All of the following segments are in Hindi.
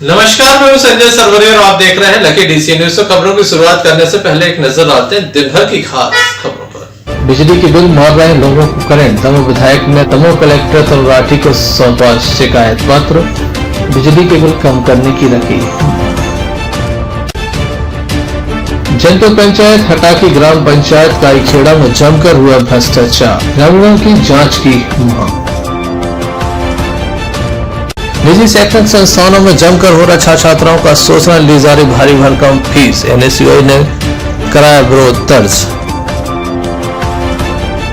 नमस्कार, मैं हूं संजय सरवरी और आप देख रहे हैं लकी डीसी न्यूज। तो खबरों की शुरुआत करने से पहले एक नजर डालते हैं दिन भर की खास खबरों पर। बिजली के बिल मार रहे लोगों को करंट, दमोह विधायक ने दमोह कलेक्टर तलवाटी को सौंपा शिकायत पत्र, बिजली के बिल कम करने की रखी। जनपद पंचायत हटा की ग्राम पंचायत काईखेड़ा में जमकर हुआ भ्रष्टाचार, ग्रामीणों की जांच की मांग। निजी शैक्षणिक संस्थानों में जमकर हो रहा छात्राओं का शोषण, ली जा रही भारी भरकम फीस, एनएसयूआई ने कराया विरोध दर्ज।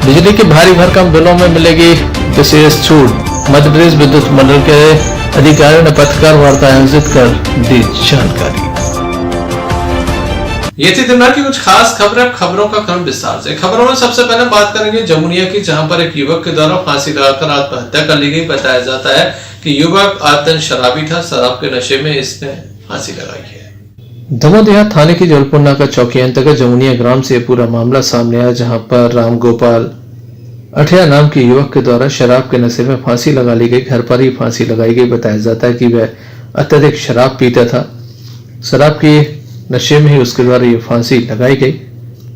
बिजली के भारी भरकम बिलों में मिलेगी विशेष छूट, मध्य प्रदेश विद्युत मंडल के अधिकारियों ने पत्रकार वार्ता आयोजित कर दी जानकारी। ये थी दिन भर की कुछ खास खबरें। खबरों का क्रम विस्तार से। खबरों में सबसे पहले बात करेंगे जमुनिया की, जहां पर एक युवक के द्वारा फांसी लगाकर आत्महत्या कर ली गई। बताया जाता है कि युवक आतन शराबी था, शराब के नशे में इसने फांसी लगाई है। दमोह देहात थाने की जलपुर नाका चौकी अंतर्गत जमुनिया ग्राम से पूरा मामला सामने आया, जहां पर रामगोपाल अठिया नाम के युवक के द्वारा शराब के नशे में फांसी लगा ली गई। घर पर ही फांसी लगाई गई। बताया जाता है कि वह अत्यधिक शराब पीता था, शराब के नशे में ही उसके द्वारा ये फांसी लगाई गई।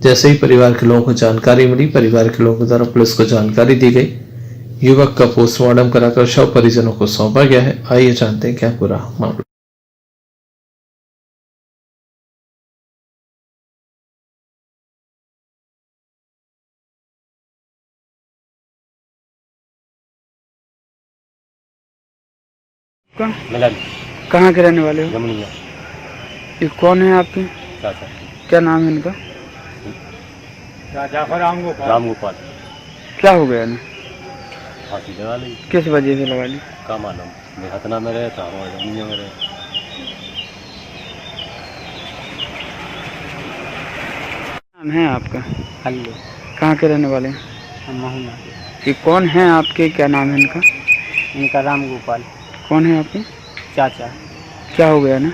जैसे ही परिवार के लोगों को जानकारी मिली, परिवार के लोगों के द्वारा पुलिस को जानकारी दी गई। युवक का पोस्टमार्टम कराकर शव परिजनों को सौंपा गया है। आइए जानते हैं क्या पूरा मामला। कहाँ के रहने वाले हो? जमुनिया। ये कौन है आपके? चाचा। क्या नाम है इनका? रामगोपाल। क्या हो गया ना? फांसी लगा ली। किस वजह से लगा ली? का मालूम, देहातना में रहे था, हमारे जमुनिया में रहे। नाम है आपका? हल्लो। कहाँ के रहने वाले हैं? हम महुना। ये कौन है आपके? क्या नाम है इनका? इनका रामगोपाल। कौन है आपके? चाचा। क्या हो गया ना?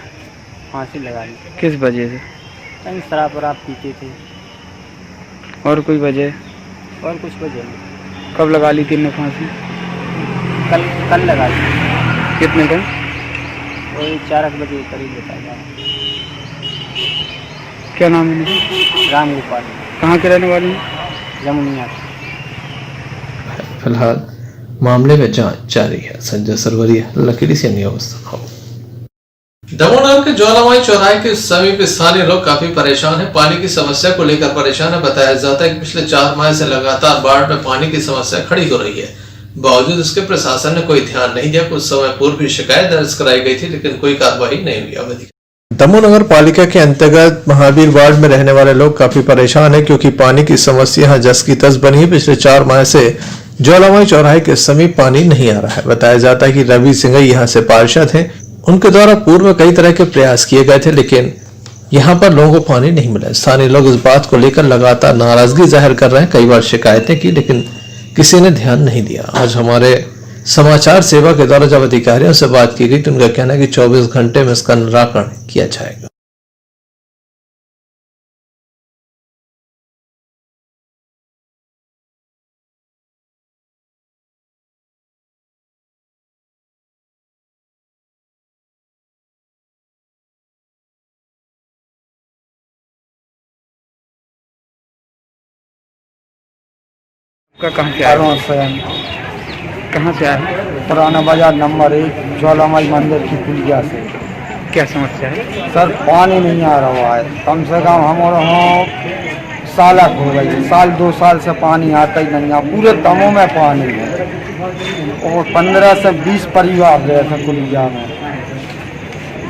फांसी लगा ली। किस वजह से? कहीं शराब वराब पीते थे और कोई वजह? और कुछ वजह नहीं। कब लगा ली थी इनने फांसी? कल लगा ली। कितने टाइम? वही 4 बजे करीब बताया। क्या नाम है इनका? रामगोपाल। कहाँ के रहने वाले हैं? जमुनिया। फिलहाल मामले में जांच जारी है। Sanjay Sarwariya, lucky DC news. Damoh नगर के ज्वालामाई चौराहे के समीप स्थानीय लोग काफी परेशान हैं। पानी की समस्या को लेकर परेशान है। बताया जाता है कि पिछले 4 माह से लगातार बाढ़ में पानी की समस्या खड़ी हो रही है। बावजूद इसके प्रशासन ने कोई ध्यान नहीं दिया। कुछ समय पूर्व भी शिकायत दर्ज कराई गई थी, लेकिन कोई कार्रवाई नहीं हुई। दमोह नगर पालिका के अंतर्गत महावीर वार्ड में रहने वाले लोग काफी परेशान हैं, क्योंकि पानी की समस्या यहाँ जस की तस बनी है। पिछले 4 माह से ज्वालामाई चौराहे के समीप पानी नहीं आ रहा है। बताया जाता है कि रवि सिंह यहाँ से पार्षद हैं। उनके द्वारा पूर्व में कई तरह के प्रयास किए गए थे, लेकिन यहाँ पर लोगों को पानी नहीं मिला। स्थानीय लोग इस बात को लेकर लगातार नाराजगी जाहिर कर रहे हैं। कई बार शिकायतें की, लेकिन किसी ने ध्यान नहीं दिया। आज हमारे समाचार सेवा के द्वारा जब अधिकारियों से बात की गई, तो उनका कहना है कि 24 घंटे में इसका निराकरण किया जाएगा। कहाँ से आए? कहाँ से आए? पुराना बाजार नंबर 1 ज्वालामाई मंदिर की पुलिया से। क्या समस्या है? सर पानी नहीं आ रहा है। कम से कम हमारे सालक हो गई, 2 साल से पानी आता ही नहीं है। पूरे दमोह में पानी है और 15 से 20 परिवार रहे थे पुलिया में।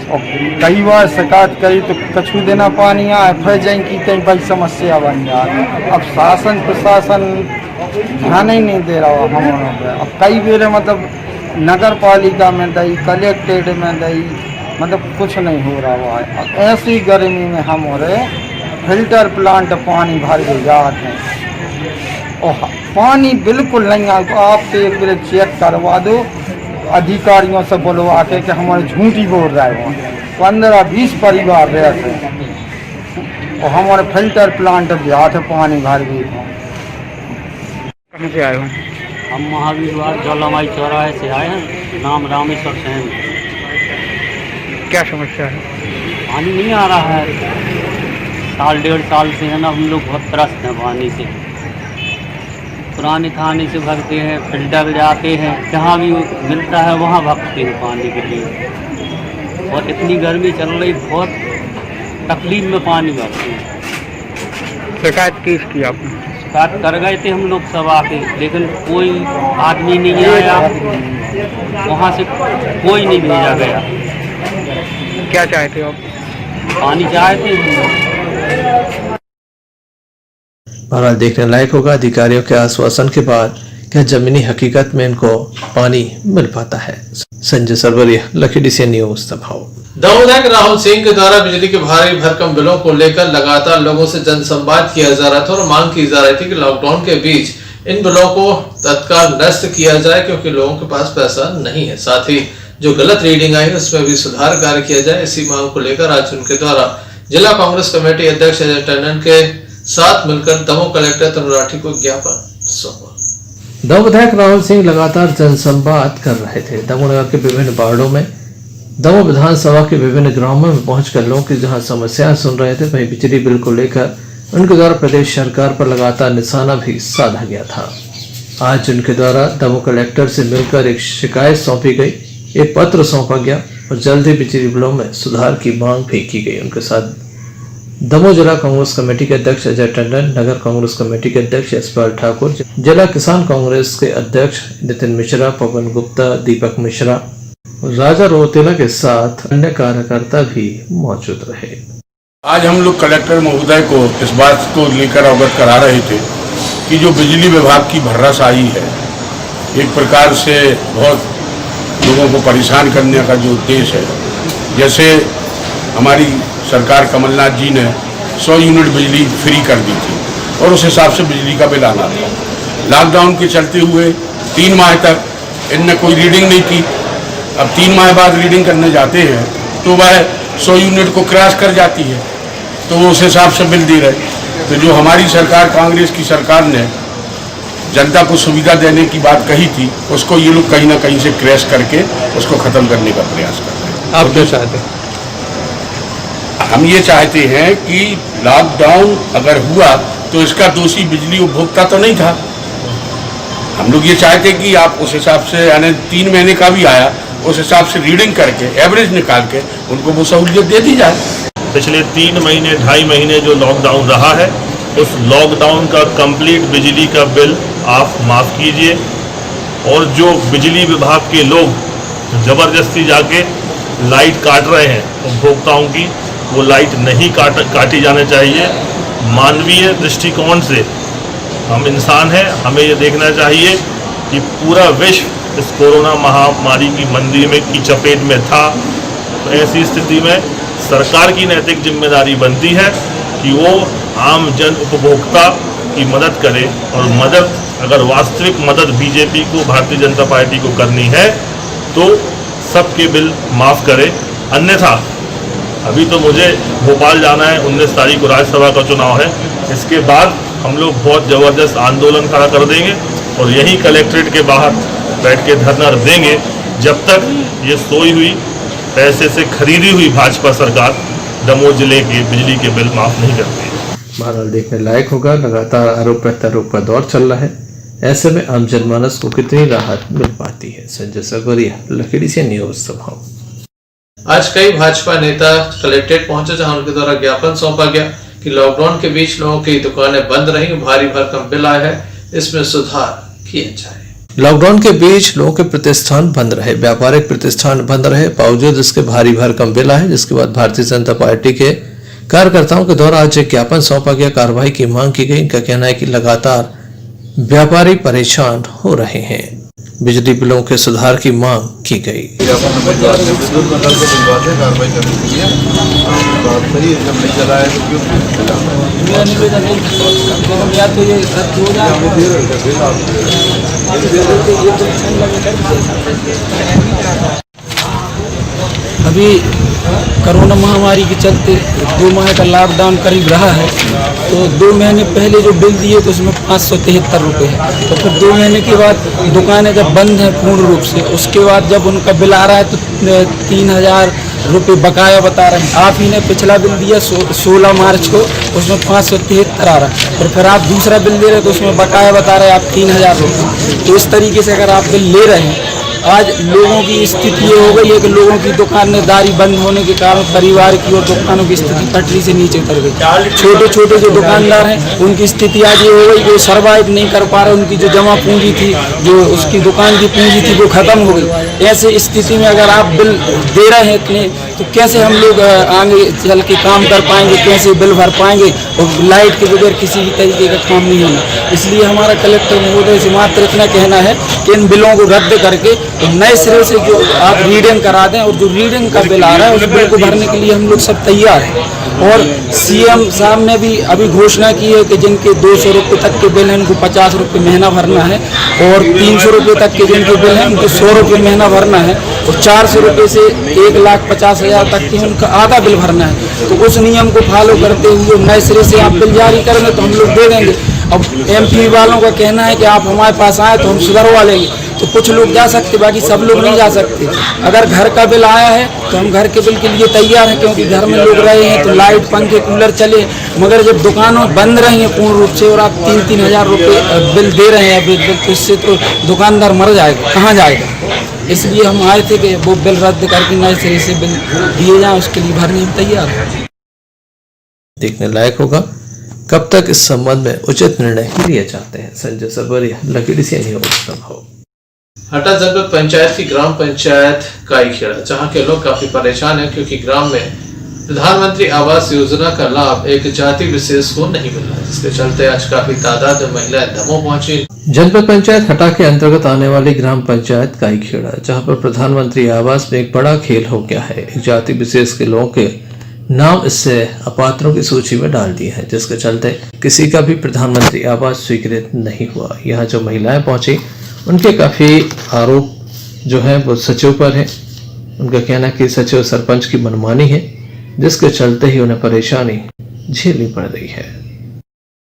और कई बार शिकायत करी तो कछु देना पानी आए, फिर जाए की कहीं बड़ी समस्या बन जाए। अब शासन प्रशासन ध्यान ही नहीं दे रहा हमारे पे। अब कई बेर मतलब नगर पालिका में दई, कलेक्ट्रेट में दई, मतलब कुछ नहीं हो रहा है। अब ऐसी गर्मी में हमारे फिल्टर प्लांट पानी भर के जाते हैं और पानी बिल्कुल नहीं आ। तो आप एक बार चेक करवा दो अधिकारियों से बुलवा के कि हमारे झूठी बोल रहा है। वहाँ 15-20 परिवार रहते हैं और हमारे फिल्टर प्लांट जाते पानी भर गई। कहाँ से आए हो? हम महावीर वार्ड ज्वालामाई चौराहे से आए हैं। नाम रामेश्वर सेन। क्या समस्या है? पानी नहीं आ रहा है, साल डेढ़ साल से है ना, हम लोग बहुत त्रस्त हैं पानी से। पुराने थाने से भरते हैं, फिल्टर जाते हैं, जहाँ भी मिलता है वहाँ भगते हैं पानी के लिए। और इतनी गर्मी चल रही, बहुत तकलीफ में पानी भरते हैं। शिकायत केस की आपने? शिकायत कर गए थे हम लोग सब आके, लेकिन कोई आदमी नहीं आया, वहाँ से कोई नहीं भेजा गया। क्या चाहते हो आप? पानी चाहते हैं। बहरहाल देखने लायक होगा अधिकारियों के आश्वासन के बाद क्या जमीनी हकीकत में इनको पानी मिल पाता है। Sanjay Sarwariya, lucky DC News दबाव। दमोह विधायक राहुल सिंह के द्वारा बिजली के भारी भरकम बिलों को लेकर लगातार लोगों से जनसंवाद किया जा रहा था और मांग की जा रही थी कि लॉकडाउन के बीच इन बिलों को तत्काल नष्ट किया जाए, क्योंकि लोगों के पास पैसा नहीं है। साथ ही जो गलत रीडिंग आई उसमें भी सुधार कार्य किया जाए। इसी मांग को लेकर आज उनके द्वारा जिला कांग्रेस कमेटी अध्यक्ष अजय टंडन के साथ मिलकर दमोह कलेक्टर तनु राठी को ज्ञापन सौंपा। दमोह विधायक राहुल सिंह लगातार जनसंवाद कर रहे थे। दमोह नगर के विभिन्न वार्डों में, दमोह विधानसभा के विभिन्न ग्रामों में पहुंचकर लोगों की जहां समस्याएं सुन रहे थे, वहीं बिजली बिल को लेकर उनके द्वारा प्रदेश सरकार पर लगातार निशाना भी साधा गया था। आज उनके द्वारा दमोह कलेक्टर से मिलकर एक शिकायत सौंपी गई, एक पत्र सौंपा गया और जल्द ही बिजली बिलों में सुधार की मांग भी की गई। उनके साथ दमोह जिला कांग्रेस कमेटी के अध्यक्ष अजय टंडन, नगर कांग्रेस कमेटी के अध्यक्ष यशपाल ठाकुर, जिला किसान कांग्रेस के अध्यक्ष नितिन मिश्रा, पवन गुप्ता, दीपक मिश्रा, राजा रोतेला के साथ अन्य कार्यकर्ता भी मौजूद रहे। आज हम लोग कलेक्टर महोदय को इस बात को लेकर अवगत करा रहे थे कि जो बिजली विभाग की भर्राशाही है, एक प्रकार से बहुत लोगों को परेशान करने का जो उद्देश्य है, जैसे हमारी सरकार कमलनाथ जी ने 100 यूनिट बिजली फ्री कर दी थी और उस हिसाब से बिजली का बिल आना था। लॉकडाउन के चलते हुए 3 माह तक इनने कोई रीडिंग नहीं की। अब 3 माह बाद रीडिंग करने जाते हैं तो वह 100 यूनिट को क्रॉस कर जाती है, तो वो उस हिसाब से बिल दे रहे। तो जो हमारी सरकार, कांग्रेस की सरकार ने जनता को सुविधा देने की बात कही थी, उसको ये लोग कहीं ना कहीं से क्रैश करके उसको ख़त्म करने का प्रयास कर रहे हैं। आप क्या चाहते हैं? हम ये चाहते हैं कि लॉकडाउन अगर हुआ तो इसका दोषी बिजली उपभोक्ता तो नहीं था। हम लोग ये चाहते हैं कि आप उस हिसाब से, यानी 3 महीने का भी आया, उस हिसाब से रीडिंग करके एवरेज निकाल के उनको वो सहूलियत दे दी जाए। पिछले 3 महीने 2.5 महीने जो लॉकडाउन रहा है, उस लॉकडाउन का कंप्लीट बिजली का बिल आप माफ़ कीजिए। और जो बिजली विभाग के लोग ज़बरदस्ती जाके लाइट काट रहे हैं उपभोक्ताओं की, वो लाइट नहीं काटी जाने चाहिए। मानवीय दृष्टिकोण से हम इंसान हैं, हमें ये देखना चाहिए कि पूरा विश्व इस कोरोना महामारी की मंदी में की चपेट में था। तो ऐसी स्थिति में सरकार की नैतिक जिम्मेदारी बनती है कि वो आम जन उपभोक्ता की मदद करे, और मदद अगर वास्तविक मदद बीजेपी को, भारतीय जनता पार्टी को करनी है तो सबके बिल माफ़ करे। अन्यथा अभी तो मुझे भोपाल जाना है, 19 तारीख को राज्यसभा का चुनाव है, इसके बाद हम लोग बहुत ज़बरदस्त आंदोलन खड़ा कर देंगे और यहीं कलेक्ट्रेट के बाहर बैठ के धरना देंगे जब तक ये सोई हुई, पैसे से खरीदी हुई भाजपा सरकार दमोह जिले के बिजली के बिल माफ़ नहीं करती। बहरहाल देखने लायक होगा, लगातार आरोप प्रत्यारोप का दौर चल रहा है। ऐसे में आम जनमानस को कितनी राहत मिल पाती है। Sanjay Sarwariya, lucky DC news Damoh. आज कई भाजपा नेता कलेक्ट्रेट पहुंचे, जहां उनके द्वारा ज्ञापन सौंपा गया कि लॉकडाउन के बीच लोगों की दुकानें बंद रही, भारी भरकम बिल आए हैं, इसमें सुधार किया जाए। लॉकडाउन के बीच लोगों के प्रतिष्ठान बंद रहे, व्यापारिक प्रतिष्ठान बंद रहे, बावजूद इसके भारी भरकम बिल आए, जिसके बाद भारतीय जनता पार्टी के कार्यकर्ताओं के द्वारा आज एक ज्ञापन सौंपा गया, कार्रवाई की मांग की गई। इनका कहना है कि लगातार व्यापारी परेशान हो रहे हैं, बिजली बिलों के सुधार की मांग की गई। अभी कोरोना महामारी के चलते 2 माह का लॉकडाउन करीब रहा है, तो 2 महीने पहले जो बिल दिए तो उसमें 573 रुपये है। तो फिर 2 महीने के बाद दुकानें जब बंद हैं पूर्ण रूप से, उसके बाद जब उनका बिल आ रहा है तो 3000 रुपये बकाया बता रहे हैं। आप ही ने पिछला बिल दिया 16 मार्च को, उसमें 573 आ रहा, और फिर आप दूसरा बिल दे रहे तो उसमें बकाया बता रहे हैं आप 3000 रुपये। तो इस तरीके से अगर आप बिल ले रहे हैं, आज लोगों की स्थिति ये हो गई है कि लोगों की दुकानदारी बंद होने के कारण परिवार की और दुकानों की स्थिति पटरी से नीचे उतर गई। छोटे छोटे जो दुकानदार हैं उनकी स्थिति आज ये हो गई कि वो सर्वाइव नहीं कर पा रहे, उनकी जो जमा पूंजी थी, जो उसकी दुकान की पूंजी थी, वो खत्म हो गई। ऐसे स्थिति में अगर आप बिल दे रहे हैं इतने, तो कैसे हम लोग आगे चल के काम कर पाएंगे, कैसे बिल भर पाएंगे, और लाइट के बगैर किसी भी तरीके का काम नहीं होना। इसलिए हमारा कलेक्टर महोदय से मात्र इतना कहना है कि इन बिलों को रद्द करके तो नए सिरे से जो आप रीडिंग करा दें, और जो रीडिंग का बिल आ रहा है उस बिल को भरने के लिए हम लोग सब तैयार हैं। और सीएम साहब ने भी अभी घोषणा की है कि जिनके 200 रुपये तक के बिल हैं उनको 50 रुपये महीना भरना है, और 300 रुपये तक के जिनके बिल हैं उनको 100 रुपये महीना भरना है, और 400 रुपये से 1,50,000 तक के उनका आधा बिल भरना है। तो उस नियम को फॉलो करते हुए नए सिरे से आप बिल जारी करेंगे तो हम लोग दे देंगे। अब एमपी वालों का कहना है कि आप हमारे पास आए तो हम सुधरवा लेंगे, तो कुछ लोग जा सकते, बाकी सब लोग नहीं जा सकते। अगर घर का बिल आया है तो हम घर के बिल के लिए तैयार हैं, क्योंकि घर में लोग रहे हैं तो लाइट, पंखे, कूलर चले। मगर जब दुकानों बंद रही हैं पूर्ण रूप से और आप 3-3 हज़ार रुपये बिल दे रहे हैं बिल, तो इससे तो दुकानदार मर जाएगा, कहाँ जाएगा। इसलिए हम आए थे कि वो बिल रद्द करके नए सिरे से बिल दिए जाएँ, उसके लिए भरने में तैयार हैं। देखने लायक होगा कब तक इस संबंध में उचित निर्णय लिए जाते हैं। संजय सरवरिया, लकीडी से न्यूज़। हटा जनपद पंचायत की ग्राम पंचायत काईखेड़ा, जहां के लोग काफी परेशान हैं क्योंकि ग्राम में प्रधानमंत्री आवास योजना का लाभ एक जाति विशेष को नहीं मिल रहा, जिसके चलते आज काफी तादाद में महिलाएं दमोह पहुंची। जनपद पंचायत हटा के अंतर्गत आने वाली ग्राम पंचायत काईखेड़ा, जहां पर प्रधानमंत्री आवास में एक बड़ा खेल हो गया है। एक जाति विशेष के लोगों के नाम इससे अपात्रों की सूची में डाल दिए हैं, जिसके चलते किसी का भी प्रधानमंत्री आवास स्वीकृत नहीं हुआ। यहाँ जो महिलाएं पहुंची उनके काफी आरोप जो है वो सचिव पर है। उनका कहना है कि सचिव सरपंच की मनमानी है, जिसके चलते ही उन्हें परेशानी झेलनी पड़ रही है।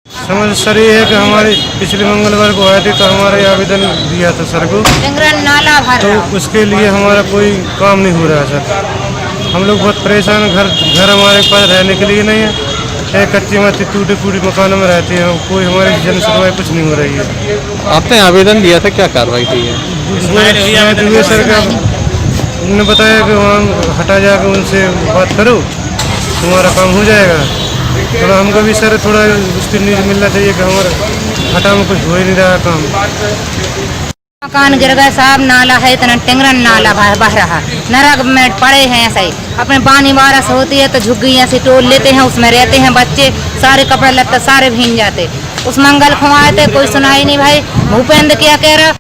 समस्या ये है कि हमारे पिछले मंगलवार को आए थे तो हमारा आवेदन दिया था सर को, तो उसके लिए हमारा कोई काम नहीं हो रहा है सर। हम लोग बहुत परेशान हैं, घर हमारे पास रहने के लिए नहीं है, एक कच्ची मच्ची टूटी फूटी मकानों में रहते हैं, कोई हमारी जन सुनवाई कुछ नहीं हो रही है। आपने आवेदन दिया था, क्या कार्रवाई की है? सर का उन्होंने बताया कि वहाँ हटा जाकर उनसे बात करो, तुम्हारा काम हो जाएगा। थोड़ा हमको भी सर थोड़ा उसकी न्यूज़ मिलना चाहिए कि हमारा हटा में कुछ हो ही नहीं रहा काम। मकान गिर गए साहब, नाला है इतना टेंगरन नाला बह रहा, नरक में पड़े हैं ऐसे ही। अपने पानी बारिश होती है तो झुग्गी ऐसे टोल लेते हैं, उसमें रहते हैं बच्चे, सारे कपड़े लत्ते सारे भीग जाते। उस मंगल खुआए थे, कोई सुनाई नहीं भाई। भूपेंद्र क्या कह रहा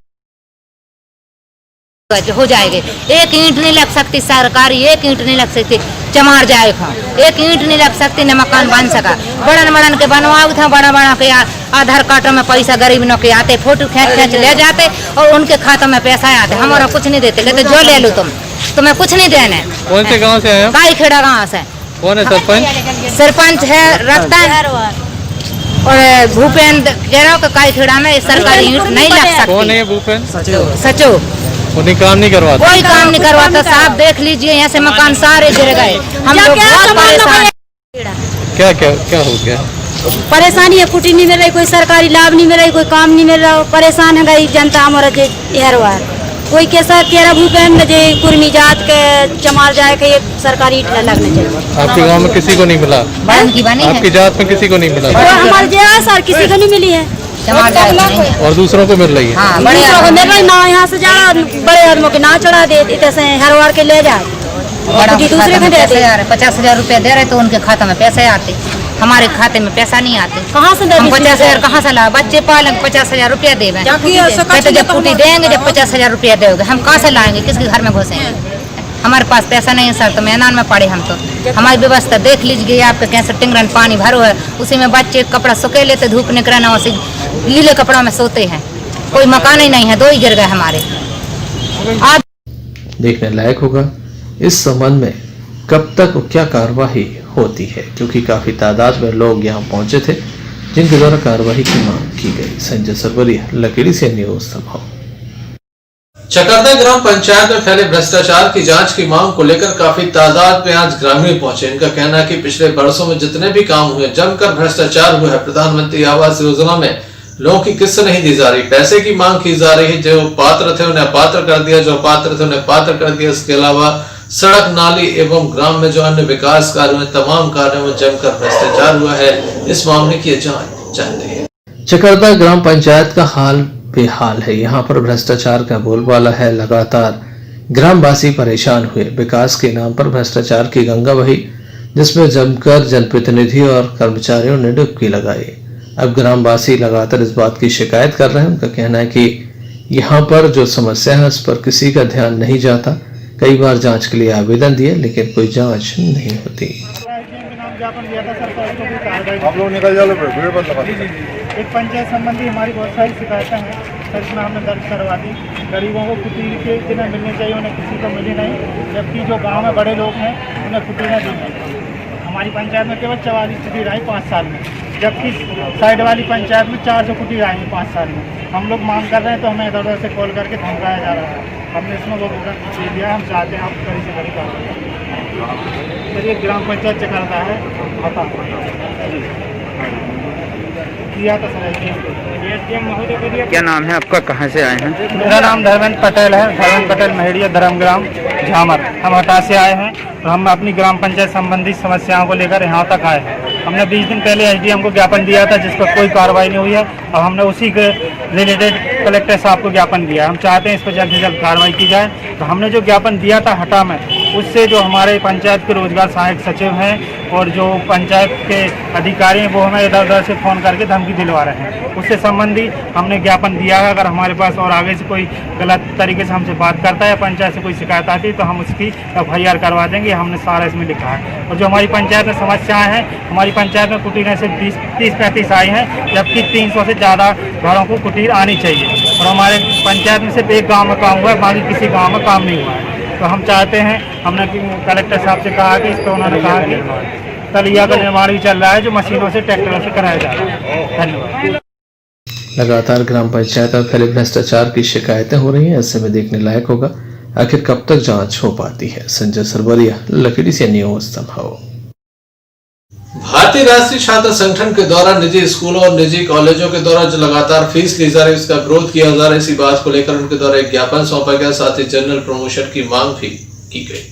हो जाएंगे, एक ईंट नहीं लग सकती सरकारी, एक ईंट नहीं लग सकती, चमार जाए खा, एक ईंट नहीं लग सकती, न मकान बन सका। बड़न बड़न के बनवाओ था, बड़ा बड़ा के आधार कार्ड में पैसा गरीब न के आते, फोटो खींच ले जाते और उनके खातों में पैसा आते, हमारा कुछ नहीं देते, कहते जो ले लो तुम्हें कुछ नहीं देना। कौन से गाँव से आए? काईखेड़ा गाँव से। कौन है सरपंच? सरपंच है रतन और भूपेंद्र कह रहा हूँ काईखेड़ा में सरकारी ईंट नहीं लग सकती। कौन है भूपेंद्र? सचिव। उन्हें काम नहीं करवाता, कोई काम नहीं करवाता साहब, देख लीजिए यहाँ से मकान सारे गिर गए, हम लोग बहुत परेशान। क्या क्या क्या हो गया? परेशानी है, कुटी नहीं मिल रही, कोई सरकारी लाभ नहीं मिल रही, कोई काम नहीं मिल रहा, परेशान है गई जनता हमारा जे हरवार। कोई कैसा तेरा भूपेंद्र जे कुर्मी जात के चमार जाए के ये सरकारी ईंट लगने चाहिए। आपके गांव में किसी को नहीं मिला? आपकी जात में किसी को नहीं मिला? हमारे जे सर किसी को नहीं मिली है, और दूसरों को मिल रही है। हाँ, दूसरों को मिल रही ना, यहाँ से जा बड़े आदमियों के ना चढ़ा दे, इतने हरवार के ले जाए, दूसरे को दे 50,000 रुपया दे रहे तो उनके खाते में पैसे आते, हमारे खाते में पैसा नहीं आते। कहाँ से हम 50,000 कहाँ से ला? बच्चे पालन 50,000 रुपया देवे, कहते जब कुटी देंगे, जब 50,000 रुपया दोगे, हम कहाँ से लाएंगे, किसके घर में घुसेंगे? हमारे पास पैसा नहीं है सर, तो मैदान में पड़े हम। तो हमारी व्यवस्था देख लीजिए, आपके कैसे टिंगरन पानी भरो है, उसी में बच्चे कपड़ा सुखे लेते, धूप निकलना, उसी गीले कपड़ों में सोते हैं। कोई मकान ही नहीं है, 2 ही गिर गए हमारे। आप देखने लायक होगा इस संबंध में कब तक क्या कार्रवाई होती है, क्योंकि काफी तादाद में लोग यहाँ पहुंचे थे जिनके द्वारा कार्रवाई की मांग की गई। संजय सरवरिया, लकीडी से न्यूज़। चकरदा ग्राम पंचायत में फैले भ्रष्टाचार की जांच की मांग को लेकर काफी तादाद में आज ग्रामीण पहुंचे। इनका कहना है कि पिछले वर्षों में जितने भी काम हुए जमकर भ्रष्टाचार हुआ है। प्रधानमंत्री आवास योजना में लोगों की किस्त नहीं दी जा रही, पैसे की मांग की जा रही है। जो पात्र थे उन्हें अपात्र कर दिया, जो पात्र थे उन्हें पात्र कर दिया। इसके अलावा सड़क नाली एवं ग्राम में जो अन्य विकास कार्य हुए तमाम कार्यों में जमकर भ्रष्टाचार हुआ है। इस मामले की जांच चाहते हैं। चकरदा ग्राम पंचायत का हाल बेहाल है। यहाँ पर भ्रष्टाचार का बोलबाला है। लगातार ग्रामवासी परेशान हुए। विकास के नाम पर भ्रष्टाचार की गंगा बही, जिसमें जमकर जनप्रतिनिधि और कर्मचारियों ने डुबकी लगाई। अब ग्रामवासी लगातार इस बात की शिकायत कर रहे हैं। उनका कहना है कि यहाँ पर जो समस्या है उस पर किसी का ध्यान नहीं जाता। कई बार जांच के लिए आवेदन दिए लेकिन कोई जांच नहीं होती। आप लोग निकल जाओ, एक पंचायत संबंधी हमारी बहुत सारी शिकायतें हैं सर, इसमें हमने दर्ज करवा दी। गरीबों को कुटीर के जिन्हें मिलने चाहिए उन्हें किसी को मिली नहीं, जबकि जो गांव में बड़े लोग हैं उन्हें कुटीरें दी गई। हमारी पंचायत में केवल 44 कुटीर आई 5 साल में, जबकि साइड वाली पंचायत में 400 कुटीर आई 5 साल में। हम लोग मांग कर रहे हैं तो हमें इधर उधर से कॉल करके धमकाया जा रहा है। हमने इसमें वो दे दिया। हम चाहते हैं आप कड़ी से कड़ी कार्रवाई। सर ये ग्राम पंचायत चकरदा है, किया था सर। क्या नाम है आपका, कहाँ से आए हैं? मेरा नाम धर्मेंद्र पटेल है, धर्मेंद्र पटेल मेहड़िया धर्मग्राम झामर। हम हटा से आए हैं और हम अपनी ग्राम पंचायत संबंधी समस्याओं को लेकर यहाँ तक आए हैं। हमने 20 दिन पहले एसडीएम को ज्ञापन दिया था जिस पर कोई कार्रवाई नहीं हुई है। अब हमने उसी के रिलेटेड कलेक्टर साहब को ज्ञापन दिया है। हम चाहते हैं इस पर जल्द से जल्द कार्रवाई की जाए। तो हमने जो ज्ञापन दिया था हटा में, उससे जो हमारे पंचायत के रोजगार सहायक सचिव हैं और जो पंचायत के अधिकारी हैं वो हमें इधर उधर से फ़ोन करके धमकी दिलवा रहे हैं। उससे संबंधी हमने ज्ञापन दिया है। अगर हमारे पास और आगे से कोई गलत तरीके से हमसे बात करता है या पंचायत से कोई शिकायत आती है तो हम उसकी FIR करवा देंगे। हमने सारा इसमें लिखा है। और जो हमारी पंचायत में समस्याएं हैं, हमारी पंचायत में कुटीरें से 30-35 आई हैं, जबकि 300 से ज़्यादा घरों को कुटीर आनी चाहिए। और हमारे पंचायत में सिर्फ एक गाँव में काम हुआ है, बाकी किसी गाँव में काम नहीं हुआ है। तो हम चाहते हैं, हमने कलेक्टर साहब से कहा कि इस पर उन्होंने कहा कि तलिया का निर्माण भी चल रहा है जो मशीनों से ट्रैक्टरों से कराया जा रहा है। धन्यवाद। लगातार ग्राम पंचायत में फैले भ्रष्टाचार की शिकायतें हो रही हैं। ऐसे में देखने लायक होगा आखिर कब तक जांच हो पाती है। संजय सरवरिया, लकड़ी से न्यूज संभाव। भारतीय राष्ट्रीय छात्र संगठन के द्वारा निजी स्कूलों और निजी कॉलेजों के द्वारा जो लगातार फीस ली जा रही है उसका विरोध किया जा रहा है। इसी बात को लेकर उनके द्वारा एक ज्ञापन सौंपा गया, साथ ही जनरल प्रमोशन की मांग भी की गई।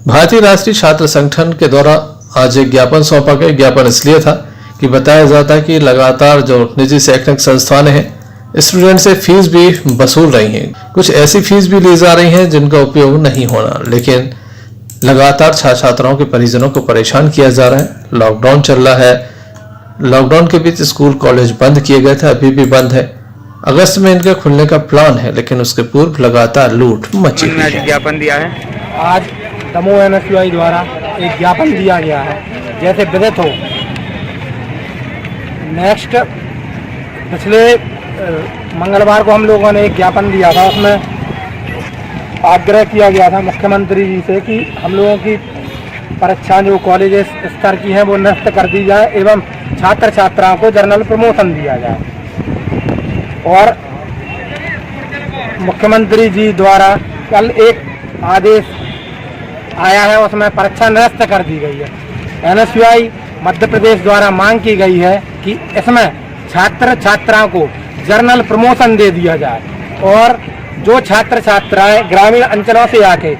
भारतीय राष्ट्रीय छात्र संगठन के द्वारा आज एक ज्ञापन सौंपा गया। ज्ञापन इसलिए था कि बताया जाता है कि लगातार जो निजी शैक्षणिक संस्थानें हैं स्टूडेंट से फीस भी वसूल रही हैं। कुछ ऐसी फीस भी ली जा रही हैं जिनका उपयोग नहीं होना, लेकिन लगातार छात्राओं के परिजनों को परेशान किया जा रहा है। लॉकडाउन चल रहा है। लॉकडाउन के बीच स्कूल कॉलेज बंद किए गए थे, अभी भी बंद है। अगस्त में इनके खुलने का प्लान है, लेकिन उसके पूर्व लगातार लूट मची हुई है। ज्ञापन दिया है आज दमोह NSUI द्वारा एक ज्ञापन दिया गया है, जैसे विदित हो नेक्स्ट पिछले मंगलवार को हम लोगों ने एक ज्ञापन दिया था। उसमें आग्रह किया गया था मुख्यमंत्री जी से कि हम लोगों की परीक्षाएं जो कॉलेज स्तर की हैं वो निरस्त कर दी जाए एवं छात्र छात्राओं को जर्नल प्रमोशन दिया जाए। और मुख्यमंत्री जी द्वारा कल एक आदेश आया है, उसमें परीक्षा निरस्त कर दी गई है। NSUI मध्य प्रदेश द्वारा मांग की गई है कि इसमें छात्र छात्राओं को जर्नल प्रमोशन दे दिया जाए और जो छात्र छात्राएं ग्रामीण अंचलों से आके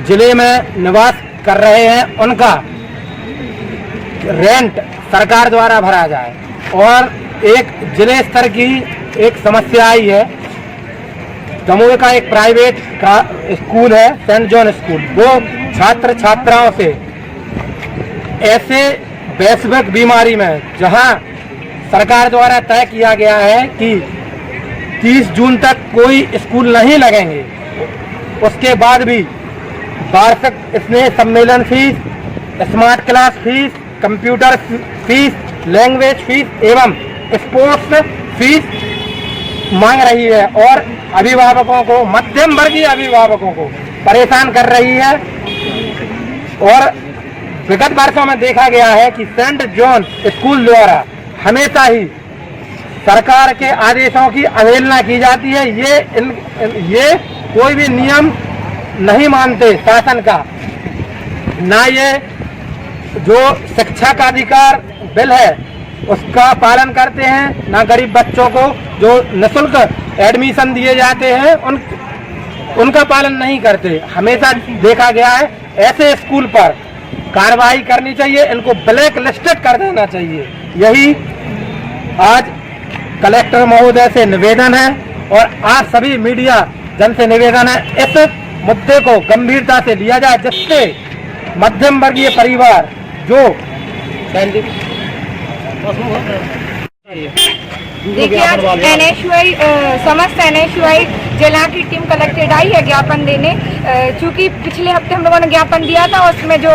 जिले में निवास कर रहे हैं उनका रेंट सरकार द्वारा भरा जाए। और एक जिले स्तर की एक समस्या आई है, दमोह का एक प्राइवेट का स्कूल है सेंट जॉन स्कूल, वो छात्र छात्राओं से ऐसे वैश्विक बीमारी में जहां सरकार द्वारा तय किया गया है कि 30 जून तक कोई स्कूल नहीं लगेंगे, उसके बाद भी वार्षिक स्नेह सम्मेलन fees, smart class fees, computer fees, language fees एवं स्पोर्ट्स फीस मांग रही है और अभिभावकों को, मध्यम वर्गीय अभिभावकों को परेशान कर रही है। और विगत वर्षों में देखा गया है कि सेंट जॉन स्कूल द्वारा हमेशा ही सरकार के आदेशों की अवहेलना की जाती है। ये कोई भी नियम नहीं मानते शासन का, ना ये जो शिक्षा का अधिकार बिल है उसका पालन करते हैं, ना गरीब बच्चों को जो निःशुल्क एडमिशन दिए जाते हैं उनका पालन नहीं करते। हमेशा देखा गया है ऐसे स्कूल पर कार्रवाई करनी चाहिए, इनको ब्लैक लिस्टेड कर देना चाहिए। यही आज कलेक्टर महोदय से निवेदन है और आज सभी मीडिया जन से निवेदन है, इस मुद्दे को गंभीरता से लिया जाए, जिससे मध्यम वर्गीय परिवार जो देखिए आज NHUI समस्त NHUI जिला की टीम कलेक्टेड आई है ज्ञापन देने। चूंकि पिछले हफ्ते हम लोगों ने ज्ञापन दिया था, उसमें जो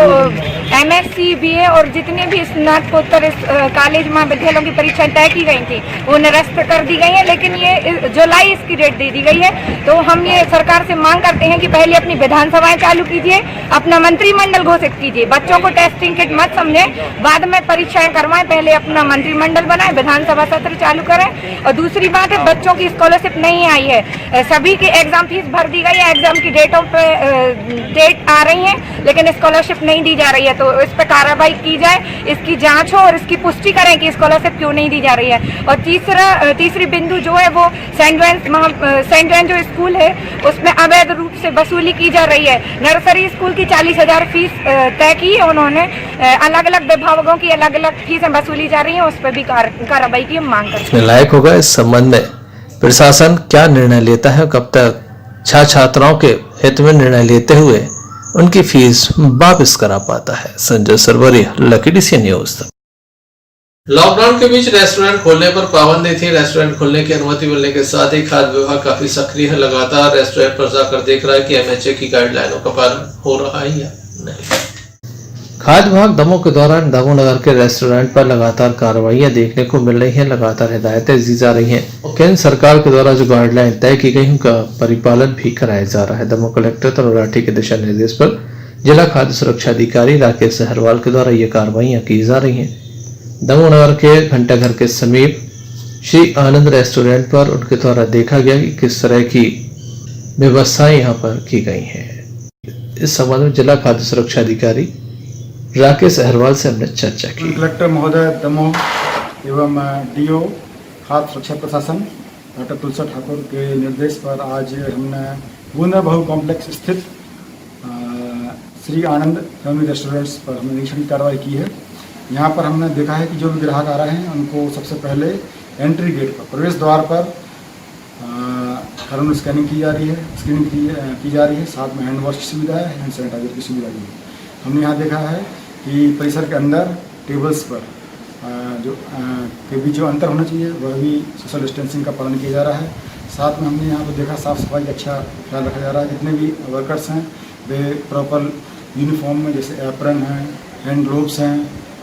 MSc BA और जितने भी स्नातकोत्तर कॉलेज महाविद्यालयों की परीक्षा तय की गई थी वो निरस्त कर दी गई है, लेकिन ये जुलाई इसकी डेट दे दी गई है। तो हम ये सरकार से मांग करते हैं कि पहले अपनी विधानसभाएं चालू कीजिए, अपना मंत्रिमंडल घोषित कीजिए, बच्चों को टेस्टिंग किट मत समझे, बाद में परीक्षाएं करवाएं, पहले अपना मंत्रिमंडल बनाए, विधानसभा सत्र चालू करें। और दूसरी बात है, बच्चों की स्कॉलरशिप नहीं आई है, सभी की एग्जाम फीस भर दी गई है, एग्जाम की डेट आ रही है लेकिन स्कॉलरशिप नहीं दी जा रही है। तो इस पर कार्रवाई की जाए, इसकी जांच हो और इसकी पुष्टि करें कि स्कॉलरशिप क्यों नहीं दी जा रही है। और तीसरी बिंदु जो है वो सेंट जॉन जो स्कूल है उसमें अवैध रूप से वसूली की जा रही है। नर्सरी स्कूल की 40,000 फीस तय की है उन्होंने, अलग अलग विभागों की अलग अलग फीसें वसूली जा रही है, उस पर भी कार्रवाई की मांग करते हैं। लायक होगा इस संबंध में प्रशासन क्या निर्णय लेता है, कब तक छात्राओं के हित में निर्णय लेते हुए उनकी फीस वापस करा पाता है। Sanjay Sarwariya, lucky DC News. Lockdown के बीच रेस्टोरेंट खोलने पर पाबंदी थी। रेस्टोरेंट खोलने की अनुमति मिलने के साथ ही खाद्य विभाग काफी सक्रिय है, लगातार रेस्टोरेंट पर जाकर देख रहा है कि MHA की गाइडलाइनों का पालन हो रहा है या नहीं। खाद्य विभाग दमोह के दौरान दमोह नगर के रेस्टोरेंट पर लगातार कार्रवाइयां देखने को मिल रही हैं, लगातार हिदायतें दी जा रही हैं और केंद्र सरकार के द्वारा जो गाइडलाइन तय की गई उनका परिपालन भी कराया जा रहा है। दमोह कलेक्टर तरुण के दिशा निर्देश पर जिला खाद्य सुरक्षा अधिकारी राकेश सहरवाल के द्वारा ये कार्रवाइयां की जा रही हैं। दमोह नगर के घंटाघर के समीप श्री आनंद रेस्टोरेंट पर उनके द्वारा देखा गया कि किस तरह की व्यवस्थाएं यहाँ पर की गई हैं। इस संबंध में जिला खाद्य सुरक्षा अधिकारी राकेश अहरवाल से हमने चर्चा की। कलेक्टर महोदय दमोह एवं DO खाद्य सुरक्षा प्रशासन डॉक्टर तुलसा ठाकुर के निर्देश पर आज हमने बूंदा बहु कॉम्प्लेक्स स्थित श्री आनंद फैमिली रेस्टोरेंट्स पर हमने निरीक्षण की कार्रवाई की है। यहाँ पर हमने देखा है कि जो भी ग्राहक आ रहे हैं उनको सबसे पहले एंट्री गेट पर, प्रवेश द्वार पर थर्मल स्कैनिंग की जा रही है, स्क्रीनिंग की जा रही है, साथ में हैंड वॉश की सुविधा है, हैंड सैनिटाइजर की सुविधा भी है। हमने यहाँ देखा है कि परिसर के अंदर टेबल्स पर के बीच जो अंतर होना चाहिए वह भी सोशल डिस्टेंसिंग का पालन किया जा रहा है। साथ में हमने यहाँ पर देखा साफ़ सफाई का अच्छा ख्याल रखा जा रहा है। जितने भी वर्कर्स हैं वे प्रॉपर यूनिफॉर्म में, जैसे एप्रन हैं, हैंड ग्लोव्स हैं,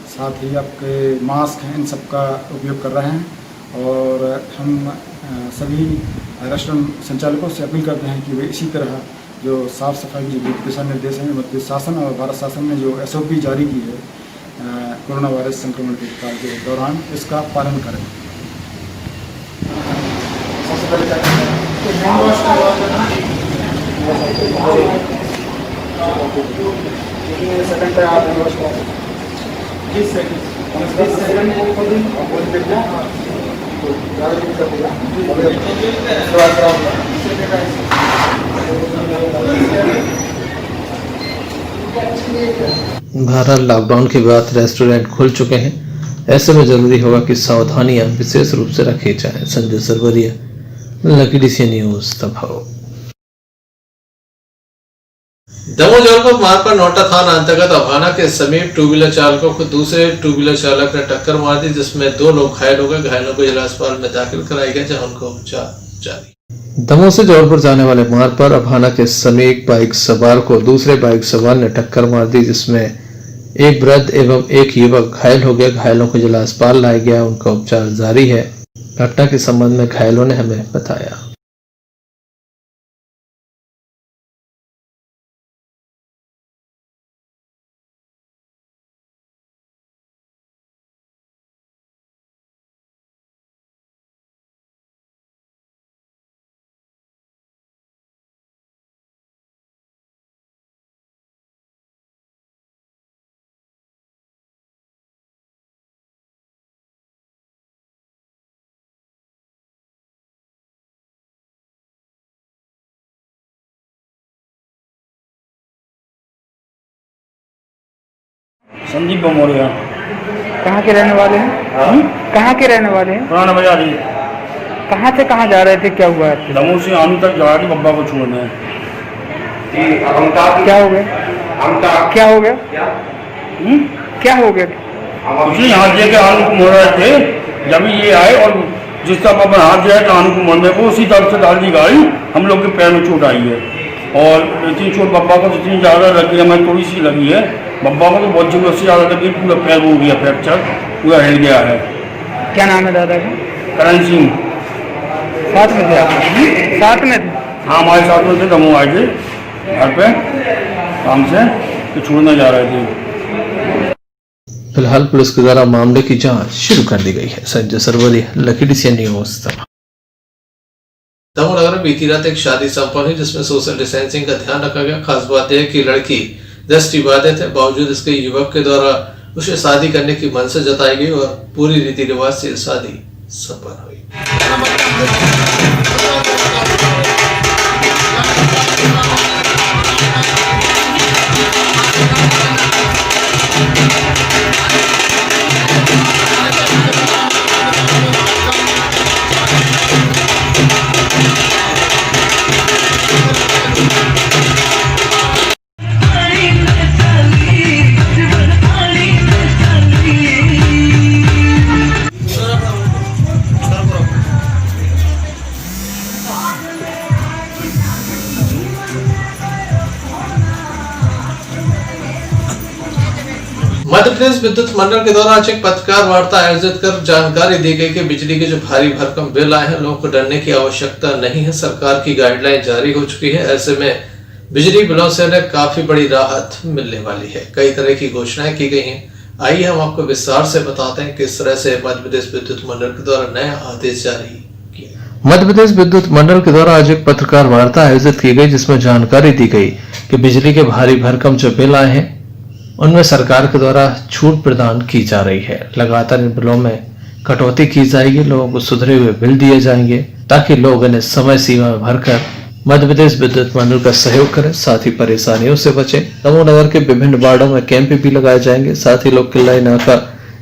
साथ ही आपके मास्क हैं, इन सब का उपयोग कर रहे हैं। और हम सभी रेस्टोरेंट संचालकों से अपील करते हैं कि वे इसी तरह जो साफ़ सफाई की जो दिशा निर्देश हैं मध्य शासन और भारत शासन ने जो SOP जारी की है कोरोना वायरस संक्रमण के काल के दौरान, इसका पालन करें। सबसे पहले हैंड वॉश सेकंड पे आप हैंड वॉश करें 20 सेकंड भारत लॉकडाउन के बाद रेस्टोरेंट खुल चुके हैं, ऐसे में जरूरी होगा कि सावधानियां विशेष रूप से रखी जाएं। Sanjay Sarwariya, lucky DC news, Damoh. Damoh Jaulpur मार्ग पर नोटा थाना अंतर्गत अभाना के समीप टू व्हीलर चालकों को दूसरे टू व्हीलर चालक ने टक्कर मार दी, जिसमें 2 लोग घायल हो गए। घायलों को जिला अस्पताल में दाखिल कराया गया, जहां उनको उपचार जारी। दमोह से जौलपुर जाने वाले मार्ग पर अभाना के समीप बाइक सवार को दूसरे बाइक सवार ने टक्कर मार दी, जिसमें एक वृद्ध एवं एक युवक घायल हो गए। घायलों को जिला अस्पताल लाया गया, उनका उपचार जारी है। घटना के संबंध में घायलों ने हमें बताया। संदीप बमोरिया। कहाँ के रहने वाले हैं? कहाँ के रहने वाले हैं? पुराना बाजार ही। कहाँ से कहाँ जा रहे थे, क्या हुआ है? दमोह से आनू तक जा के बब्बा को छोड़ना है। क्या हो गया? क्या हो गया? क्या हो गया? कुछ नहीं, हाथ दे के आनू को मोड़ रहे थे, जब ये आए और जिस तरह अपन हाथ दिया तो आनू को मोड़ने को उसी तरफ से डाल दी गाड़ी, हम लोग के पैर में चोट आई है। और इतनी चोट बब्बा को जितनी ज़्यादा लगी है, हमें थोड़ी सी लगी है, बब्बा को तो बहुत जरूरत से ज़्यादा लगी, पूरा पैर हो गया, फ्रैक्चर पूरा हिल गया है। क्या नाम है दादा का? करण सिंह। साथ में थे आप? साथ में थे? हाँ, हमारे साथ में थे। दमोह आए थे घर पे काम से, तो छोड़ने जा रहे थे। फिलहाल पुलिस के द्वारा मामले की जांच शुरू कर दी गई है। Sanjay Sarwariya, lucky DCN news. Damoh नगर में बीती रात एक शादी संपन्न हुई जिसमें सोशल डिस्टेंसिंग का ध्यान रखा गया। खास बात यह है कि लड़की दृष्टिबाधित है, बावजूद इसके युवक के द्वारा उसे शादी करने की मंशा जताई गई और पूरी रीति रिवाज से शादी संपन्न हुई। मध्य प्रदेश विद्युत मंडल के द्वारा आज एक पत्रकार वार्ता आयोजित कर जानकारी दी गई कि बिजली के जो भारी भरकम बिल आए हैं, लोगों को डरने की आवश्यकता नहीं है। सरकार की गाइडलाइन जारी हो चुकी है। ऐसे में बिजली बिलों से उन्हें काफी बड़ी राहत मिलने वाली है। कई तरह की घोषणाएं की गई हैं। आइए हम आपको विस्तार से बताते हैं किस तरह से मध्य प्रदेश विद्युत मंडल के द्वारा नया आदेश जारी किया। मध्य प्रदेश विद्युत मंडल के द्वारा आज एक पत्रकार वार्ता आयोजित की गई जिसमें जानकारी दी गई कि बिजली के भारी भरकम जो बिल आए हैं उनमें सरकार के द्वारा छूट प्रदान की जा रही है। लगातार इन बिलों में कटौती की जाएगी। लोगों को सुधरे हुए बिल दिए जाएंगे ताकि लोग इन्हें समय सीमा में भरकर मध्य प्रदेश विद्युत मंडल का सहयोग करें, साथ ही परेशानियों से बचें। दमोह नगर के विभिन्न वार्डों में कैंप भी लगाए जाएंगे। साथ ही लोग किला नाका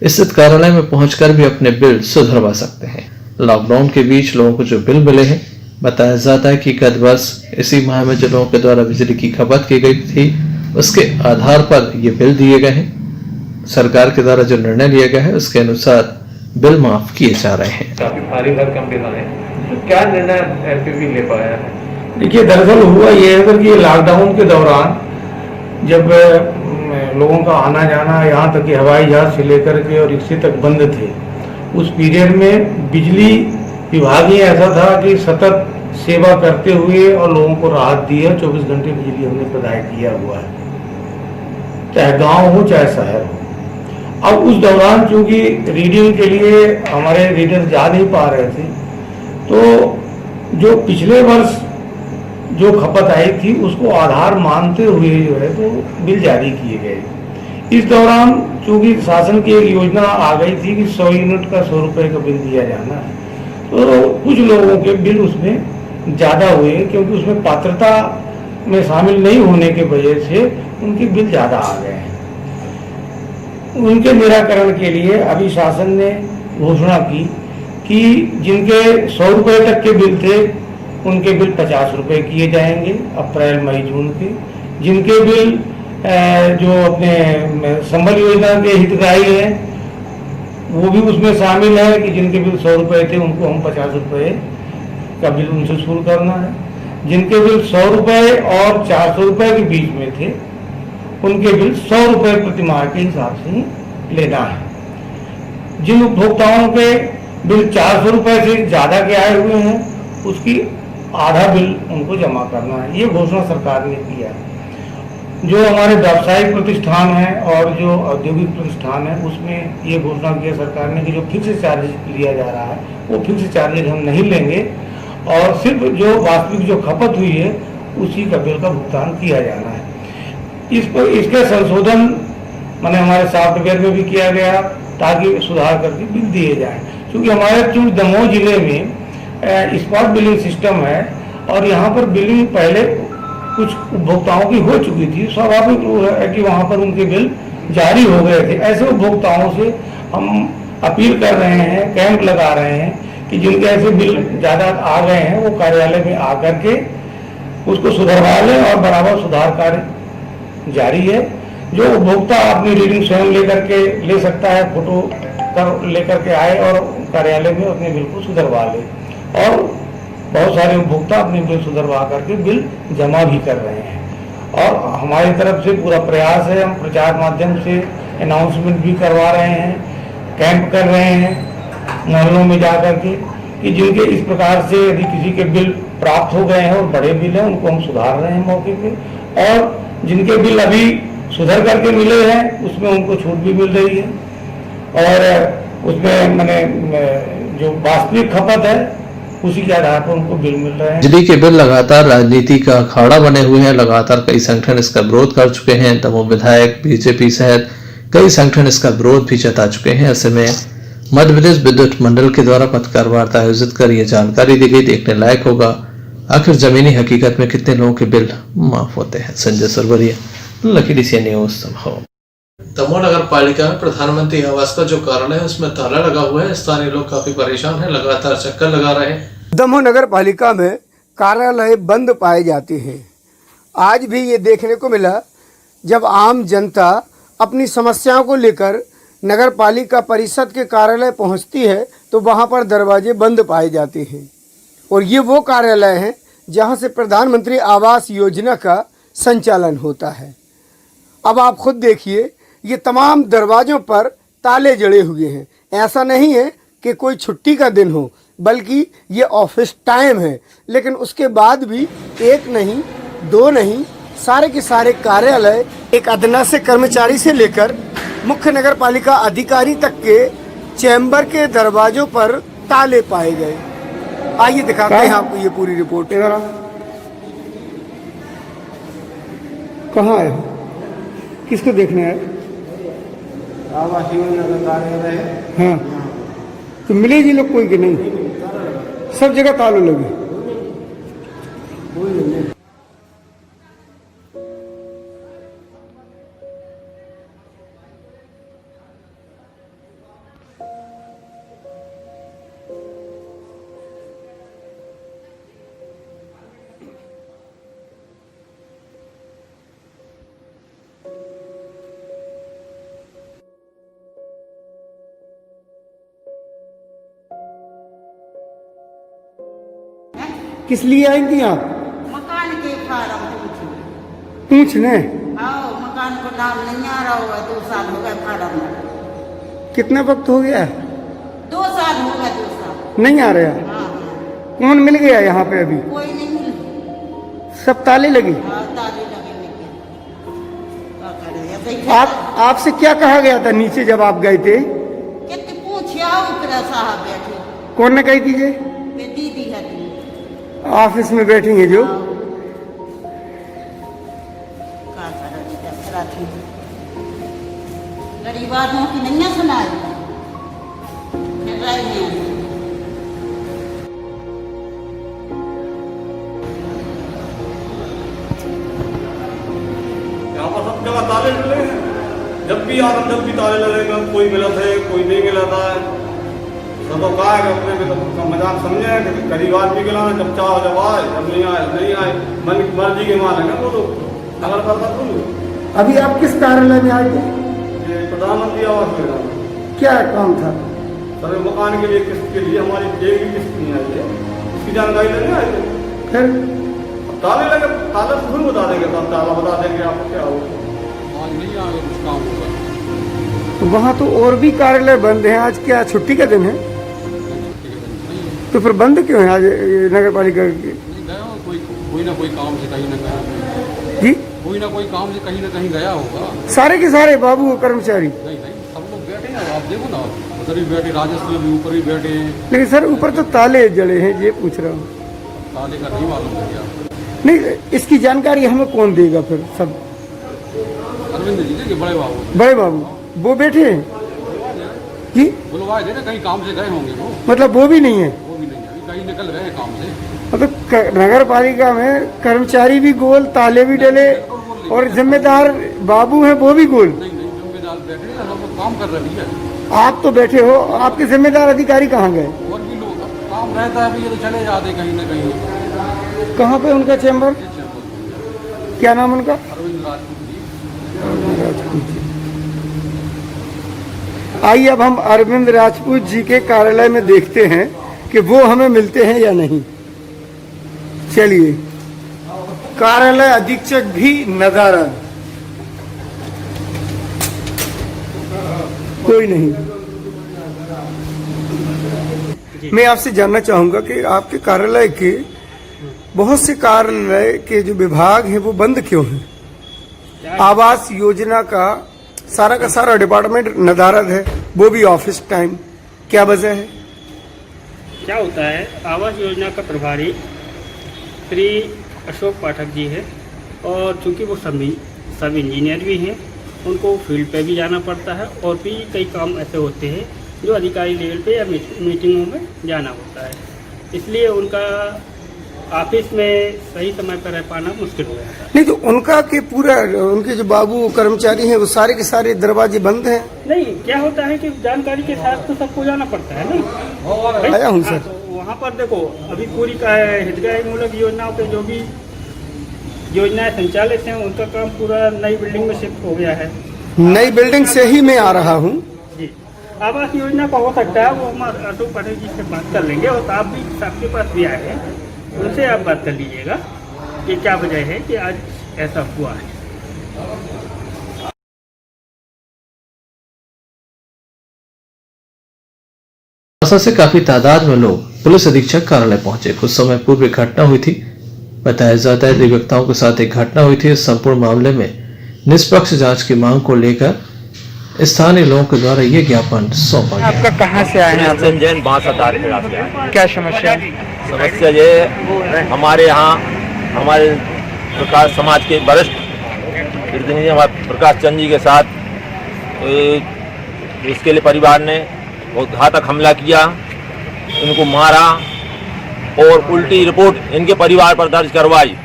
स्थित कार्यालय में पहुंचकर भी अपने बिल सुधरवा सकते हैं। लॉकडाउन के बीच लोगों को जो बिल मिले हैं, बताया जाता है कि गत वर्ष इसी माह में जो लोगों के द्वारा बिजली की खपत की गई थी उसके आधार पर ये बिल दिए गए हैं। सरकार के द्वारा जो निर्णय लिया गया है उसके अनुसार बिल माफ किए जा रहे हैं। काफी भारी भरकम बिल आए, तो क्या निर्णय एमपीपी ले पाया है? देखिए, दरअसल हुआ ये है कि लॉकडाउन के दौरान जब लोगों का आना जाना, यहाँ तक कि हवाई जहाज से लेकर के और रिक्शे तक बंद थे, उस पीरियड में बिजली विभाग ही ऐसा था कि सतत सेवा करते हुए और लोगों को राहत दी है। 24 घंटे बिजली हमने प्रदान किया हुआ है, चाहे गांव हो चाहे शहर हो। अब उस दौरान चूंकि रीडिंग के लिए हमारे रीडर्स जा नहीं पा रहे थे, तो जो पिछले वर्ष जो खपत आई थी उसको आधार मानते हुए जो है तो बिल जारी किए गए। इस दौरान चूंकि शासन की एक योजना आ गई थी कि 100 यूनिट का 100 रुपये का बिल दिया जाना है, तो कुछ लोगों के बिल उसमें ज़्यादा हुए क्योंकि उसमें पात्रता में शामिल नहीं होने के वजह से उनके बिल ज़्यादा आ गए हैं। उनके निराकरण के लिए अभी शासन ने घोषणा की कि जिनके 100 रुपये तक के बिल थे उनके बिल 50 रुपये किए जाएंगे अप्रैल मई जून के। जिनके बिल जो अपने संबल योजना के हितग्राही हैं वो भी उसमें शामिल है कि जिनके बिल 100 रुपये थे उनको हम 50 रुपये का बिल उनसे शुरू करना है। जिनके बिल 100 रुपये और 400 रुपये के बीच में थे उनके बिल 100 रुपये प्रति माह के हिसाब से लेना है। जिन उपभोक्ताओं के बिल 400 रुपये से ज़्यादा के आए हुए हैं उसकी आधा बिल उनको जमा करना है। ये घोषणा सरकार ने किया है। जो हमारे व्यावसायिक प्रतिष्ठान हैं और जो औद्योगिक प्रतिष्ठान है उसमें ये घोषणा किया सरकार ने कि जो फिक्स चार्जेस लिया जा रहा है वो फिक्स चार्जेस हम नहीं लेंगे और सिर्फ जो वास्तविक जो खपत हुई है उसी का बिल का भुगतान किया जाना है। इस पर इसके संशोधन मैंने हमारे सॉफ्टवेयर में भी किया गया ताकि सुधार करके बिल दिए जाएं। क्योंकि हमारे चूँकि दमोह जिले में स्पॉट बिलिंग सिस्टम है और यहाँ पर बिलिंग पहले कुछ उपभोक्ताओं की हो चुकी थी। स्वाभाविक है कि वहाँ पर उनके बिल जारी हो गए थे, ऐसे उपभोक्ताओं से हम अपील कर रहे हैं, कैंप लगा रहे हैं कि जिनके ऐसे बिल ज़्यादा आ गए हैं वो कार्यालय में आकर के उसको सुधरवा लें और बराबर सुधार कार्य जारी है। जो उपभोक्ता अपनी रीडिंग स्वयं लेकर के ले सकता है, फोटो कर लेकर के आए और कार्यालय में अपने बिल को सुधरवा ले। और बहुत सारे उपभोक्ता अपने बिल सुधरवा करके बिल जमा भी कर रहे हैं और हमारी तरफ से पूरा प्रयास है, हम प्रचार माध्यम से अनाउंसमेंट भी करवा रहे हैं, कैंप कर रहे हैं मोहल्लों में जा करके कि जिनके इस प्रकार से यदि किसी के बिल प्राप्त हो गए हैं और बड़े बिल हैं उनको हम सुधार रहे हैं मौके पे, और जिनके बिल अभी सुधर करके मिले हैं उसमें उनको छूट भी मिल रही है और उसमें मैंने जो वास्तविक खपत है उसी के आधार पर उनको बिल मिल रहे हैं। बिजली के बिल लगातार राजनीति का अखाड़ा बने हुए हैं। लगातार कई संगठन इसका विरोध कर चुके हैं। दमोह विधायक, बीजेपी सहित कई संगठन इसका विरोध भी जता चुके हैं। ऐसे में मध्य प्रदेश विद्युत मंडल के द्वारा पत्रकार वार्ता आयोजित कर ये जानकारी दी गई। देखने लायक होगा आखिर जमीनी हकीकत में कितने लोगों के बिल माफ होते हैं। Sanjay Sarwariya, lucky DCN news, Damoh. Damoh नगर पालिका में प्रधानमंत्री आवास का जो कार्यालय है उसमें ताला लगा हुआ है। स्थानीय लोग काफी परेशान हैं, लगातार चक्कर लगा रहे हैं। दमोह नगर पालिका में कार्यालय बंद पाए जाते हैं। आज भी ये देखने को मिला जब आम जनता अपनी समस्याओं को लेकर नगर पालिका परिषद के कार्यालय पहुंचती है तो वहां पर दरवाजे बंद पाए जाते हैं। और ये वो कार्यालय हैं जहां से प्रधानमंत्री आवास योजना का संचालन होता है। अब आप खुद देखिए, ये तमाम दरवाज़ों पर ताले जड़े हुए हैं। ऐसा नहीं है कि कोई छुट्टी का दिन हो, बल्कि ये ऑफिस टाइम है, लेकिन उसके बाद भी एक नहीं, दो नहीं, सारे के सारे कार्यालय, एक अदना से कर्मचारी से लेकर मुख्य नगर पालिका अधिकारी तक के चैम्बर के दरवाजों पर ताले पाए गए। आइए दिखाते हैं आपको ये पूरी रिपोर्ट। कहाँ है, किसको देखने आए? आवास योजना का कार्यालय है। हाँ, तो मिले जी लोग कोई के नहीं? सब जगह ताले लगे। किस लिए आई थी आप? मकान के फार्म पूछने। आओ, मकान को नाम नहीं आ रहा हुआ, 2 साल हो गए फार्म में। कितना वक्त हो गया? 2 साल हो गए, 2 साल नहीं आ रहा। हाँ। कौन मिल गया यहाँ पे अभी? कोई नहीं मिल। सब ताले लगे। हाँ, ताले लगे क्या आप आपसे क्या कहा गया था नीचे जब आप गए थे? कितने पूछे आओ, फिर साहब बैठे। कौन ने कही थी? दीदी है ऑफिस में बैठी है जो। गरीब आदमियों की नहीं सुनाई यहाँ पर सब जगह ताले मिले हैं। जब भी आता जब भी ताले लगेगा, कोई मिलत है कोई नहीं मिलता है। सब तो कहा है अपने में तो मजाक समझे कि गरीब आदमी के लाना जब चाहो जब आए, जब नहीं आए मन की मर्जी के मानेंगे वो लोग नगर करता तुम। अभी आप किस कार्यालय में आए थे? ये प्रधानमंत्री आवास योजना। क्या काम था? सर मकान के लिए, किस्त के लिए हमारी एक भी किस्त नहीं आई है, इसकी जानकारी लेने आए थे। फिर ताले लगे, ताले खुद बता देंगे, तब ताला बता देंगे आपको क्या होगा। आज नहीं आएगा कुछ काम होगा। तो वहाँ तो और भी कार्यालय बंद हैं। आज क्या छुट्टी का दिन है? तो फिर बंद क्यों है आज नगर पालिका? कोई ना कोई काम से कहीं ना कहीं जी, कोई ना कोई काम से कहीं ना कहीं गया होगा। सारे के सारे बाबू कर्मचारी? नहीं, सब लोग बैठे हैं। आप देखो ना, उधर भी बैठे, राजस्थान भी ऊपर भी बैठे हैं। लेकिन सर ऊपर तो ताले जड़े हैं, ये पूछ रहा हूँ। ताले का नहीं मालूम है क्या? नहीं, इसकी जानकारी हमें कौन देगा फिर? सब अरविंद जी के बड़े बाबू। बड़े बाबू वो बैठे हैं जी? बुलवाए थे ना, कहीं काम से गए होंगे वो। मतलब वो भी नहीं है? वो भी नहीं है, अभी कहीं निकल गए काम से। मतलब नगर पालिका में कर्मचारी भी गोल, ताले भी डले, और जिम्मेदार बाबू हैं वो भी गोल। नहीं, जिम्मेदार काम कर रही है। आप तो बैठे हो, आपके जिम्मेदार अधिकारी कहाँ गए? और भी लोग काम रहता है, ये तो चले जाते कहीं ना कहीं। कहाँ पे उनका चैम्बर? क्या नाम उनका? अरविंद राजपूत जी। आइए अब हम अरविंद राजपूत जी के कार्यालय में देखते हैं कि वो हमें मिलते हैं या नहीं। चलिए, कार्यालय अधीक्षक भी नदारद, कोई नहीं। मैं आपसे जानना चाहूंगा कि आपके कार्यालय के बहुत से कार्यालय के जो विभाग हैं वो बंद क्यों हैं? आवास योजना का सारा डिपार्टमेंट नदारद है, वो भी ऑफिस टाइम, क्या वजह है? क्या होता है, आवास योजना का प्रभारी श्री अशोक पाठक जी है और चूंकि वो सब इंजीनियर भी हैं, उनको फील्ड पे भी जाना पड़ता है और भी कई काम ऐसे होते हैं जो अधिकारी लेवल पे या मीटिंगों में जाना होता है, इसलिए उनका ऑफिस में सही समय पर रह पाना मुश्किल हो जाता है। नहीं तो उनका के पूरा उनके जो बाबू कर्मचारी हैं वो सारे के सारे दरवाजे बंद हैं? नहीं, क्या होता है कि जानकारी के साथ तो सबको जाना पड़ता है ना। आया हूँ सर। तो वहाँ पर देखो, अभी पूरी हितग्राही मूलक योजनाओं के जो भी योजनाएं संचालित हैं उनका काम पूरा नई बिल्डिंग में शिफ्ट हो गया है। नई बिल्डिंग से ही मैं आ रहा हूँ जी। आवास योजना का हो सकता है, वो हम अशोक पाठक जी से बात कर लेंगे और आप भी आपके पास भी आए हैं, उनसे आप बात कर लीजिएगा कि क्या वजह है कि आज ऐसा हुआ है। से काफी तादाद में लोग पुलिस अधीक्षक कार्यालय पहुंचे। कुछ समय पूर्व एक घटना हुई थी। बताया जाता है अधिवक्ताओं के साथ एक घटना हुई थी। इस संपूर्ण मामले में निष्पक्ष जांच की मांग को लेकर स्थानीय लोगों के द्वारा ये ज्ञापन सौंपा गया। आपका कहाँ से आए हैं? संजैन बांसदार क्या समस्या? समस्या ये हमारे यहाँ हमारे प्रकाश समाज के वरिष्ठ प्रतिनिधि हमारे प्रकाश चंद जी के साथ इसके लिए परिवार ने बहुत घातक हमला किया, इनको मारा और उल्टी रिपोर्ट इनके परिवार पर दर्ज करवाई।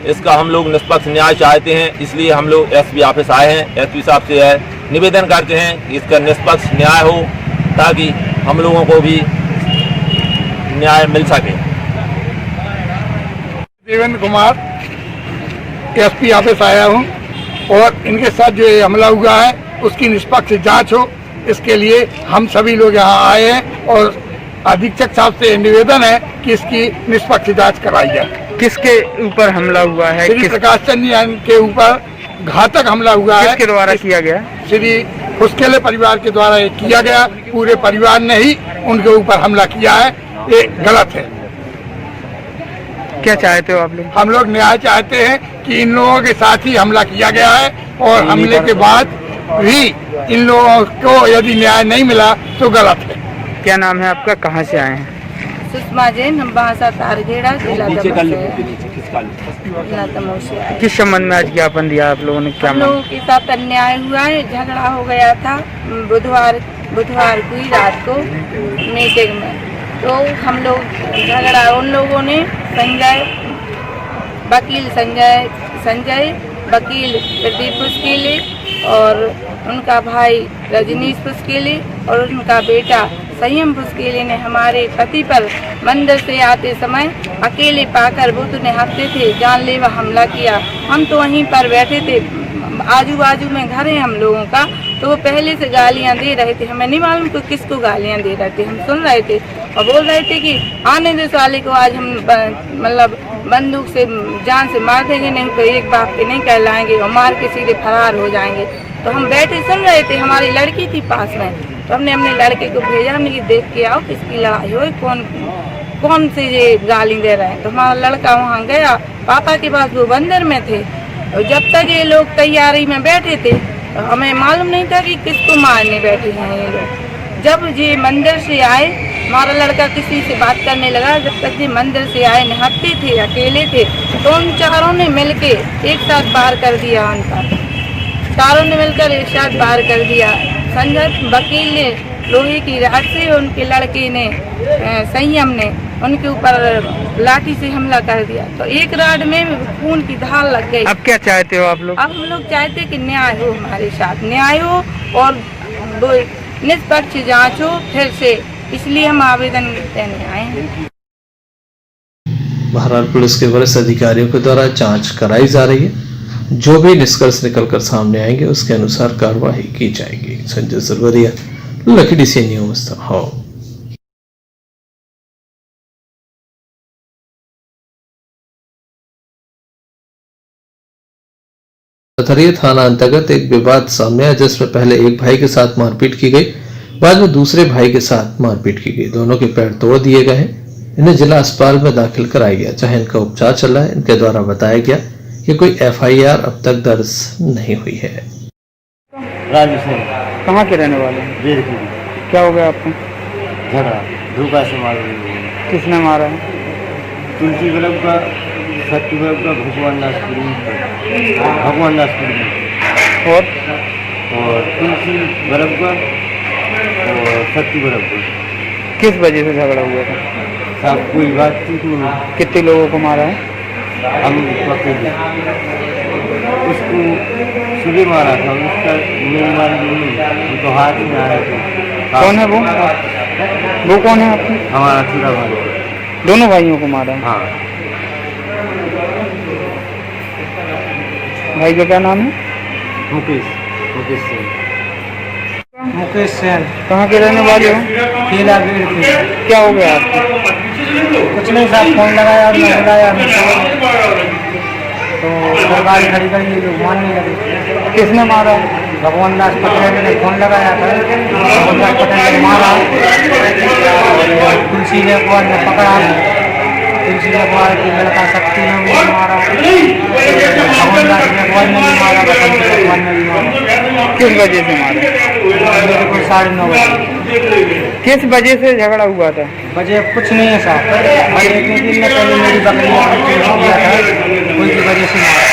इसका हम लोग निष्पक्ष न्याय चाहते हैं, इसलिए हम लोग एसपी ऑफिस आए हैं। एसपी साहब से निवेदन करते हैं कि इसका निष्पक्ष न्याय हो ताकि हम लोगों को भी न्याय मिल सके। देवेंद्र कुमार एसपी ऑफिस आया हूं और इनके साथ जो ये हमला हुआ है उसकी निष्पक्ष जांच हो, इसके लिए हम सभी लोग यहाँ आए हैं और अधीक्षक साहब से निवेदन है कि इसकी निष्पक्ष जांच कराई जाए। किसके ऊपर हमला हुआ है? श्री प्रकाश चंद जी के ऊपर घातक हमला हुआ है। किसके द्वारा किया गया? श्री फुसकेले परिवार के द्वारा ये किया गया। पूरे परिवार ने ही उनके ऊपर हमला किया है, ये गलत है। क्या चाहते हो आप लोग? हम लोग न्याय चाहते हैं कि इन लोगों के साथ ही हमला किया गया है और हमले के बाद भी इन लोगों को यदि न्याय नहीं मिला तो गलत है। क्या नाम है आपका, कहाँ से आए हैं? सुषमा जैन, हम बांसा तारखेड़ा जिला दमोह से आए। किस संबंध में आज ज्ञापन दिया आप लोगों ने? क्या हम लोगों के साथ अन्याय हुआ है, झगड़ा हो गया था बुधवार को ही रात को मीटिंग में, तो हम लोग झगड़ा उन लोगों ने संजय वकील प्रदीप फुसकेले और उनका भाई रजनीश फुसकेले और उनका बेटा संयम फुसकेले ने हमारे पति पर मंदिर से आते समय अकेले पाकर वो तो निहत्ते थे, जानलेवा हमला किया। हम तो वहीं पर बैठे थे, आजू बाजू में घर है हम लोगों का, तो वो पहले से गालियां दे रहे थे। हमें नहीं मालूम कि किसको गालियां दे रहे थे, हम सुन रहे थे और बोल रहे थे कि आने दे साले को, आज हम मतलब बंदूक से जान से मार देंगे, नहीं तो एक बाप के नहीं कहलाएंगे और मार के सीधे फरार हो जाएंगे। तो हम बैठे सुन रहे थे, हमारी लड़की थी पास में, तो हमने अपने लड़के को भेजा, हमने कि देख के आओ किसकी लड़ाई हो, कौन से ये गाली दे रहे हैं। तो हमारा लड़का वहाँ गया, पापा के पास वो बंदर में थे, और जब तक ये लोग तैयारी में बैठे थे तो हमें मालूम नहीं था कि किसको मारने बैठे हैं ये लोग। जब ये मंदिर से आए, हमारा लड़का किसी से बात करने लगा, जब तक ये मंदिर से आए निहत्ते थे, अकेले थे, तो उन चारों ने मिलके एक साथ पार कर दिया उन पर, चारों ने मिलकर एक साथ पार कर दिया। संजय वकील ने लोहे की राड से, उनके लड़के ने संयम ने उनके ऊपर लाठी से हमला कर दिया, तो एक राड में खून की धार लग गई। अब क्या चाहते हो आप लोग? अब हम लोग चाहते कि न्याय हो, हमारे साथ न्याय हो और निष्पक्ष जांच हो फिर से, इसलिए हम आवेदन देने आए हैं। बहरहाल पुलिस के वरिष्ठ अधिकारियों के द्वारा जांच कराई जा रही है। जो भी निष्कर्ष निकलकर सामने आएंगे उसके अनुसार कार्रवाई की जाएगी। Sanjay Sarwariya, Lucky DC News. Patharia थाना अंतर्गत एक विवाद सामने आया जिसमें पहले एक भाई के साथ मारपीट की गई, बाद में दूसरे भाई के साथ मारपीट की गई। दोनों के पैर तोड़ दिए गए हैं। इन्हें जिला अस्पताल में दाखिल कराया गया जहां इनका उपचार चल रहा है। इनके द्वारा बताया गया कि कोई FIR अब तक दर्ज नहीं हुई है। राजू सिंह, कहाँ के रहने वाले हैं? देर की। क्या हो गया आपको? झगड़ा, धोखा से मारा। किसने मारा है? तुलसी बल्लभ का, सत्य बल्लभ का, भगवान दासपुरी और तुलसी बल्लभ का और सत्य बल्लभ का। किस वजह से झगड़ा हुआ था? साहब कोई बातचीत नहीं। कितने लोगों को मारा है? हम अकेले। उसको सुबह मारा था, उसका नहीं मारा नहीं, उनको हाथ में आ रहा था। कौन है वो? वो कौन है आपकी? हमारा छोटा भाई। दोनों भाइयों को मारा है? हाँ। भाई का क्या नाम है? मुकेश सिंह। मुकेश सेन। कहाँ के रहने वाले हो? केला गेड़ के। क्या हो गया आपको? कुछ नहीं साहब, फोन लगाया और मैं बुलाया तो सरकारी खड़ी कर ये लोग मानने लगे। किसने मारा? भगवान दास पटेल ने फोन लगाया था, भगवान दास पटेल ने मारा और तुलसी गायकवाड़ ने पकड़ा। तुलसी गायकवाड़ की लड़का शक्ति ने भी मारा, भगवान दास गायकवाड़ ने भी मारा, बसंत गायकवाड़ ने भी मारा। किस वजह से मारा? मेरे को 9:30 बजे। किस वजह से झगड़ा हुआ था? वजह कुछ नहीं है साहब, एक दिन में पहले मेरी बकरी किया था, उनकी वजह से मारा।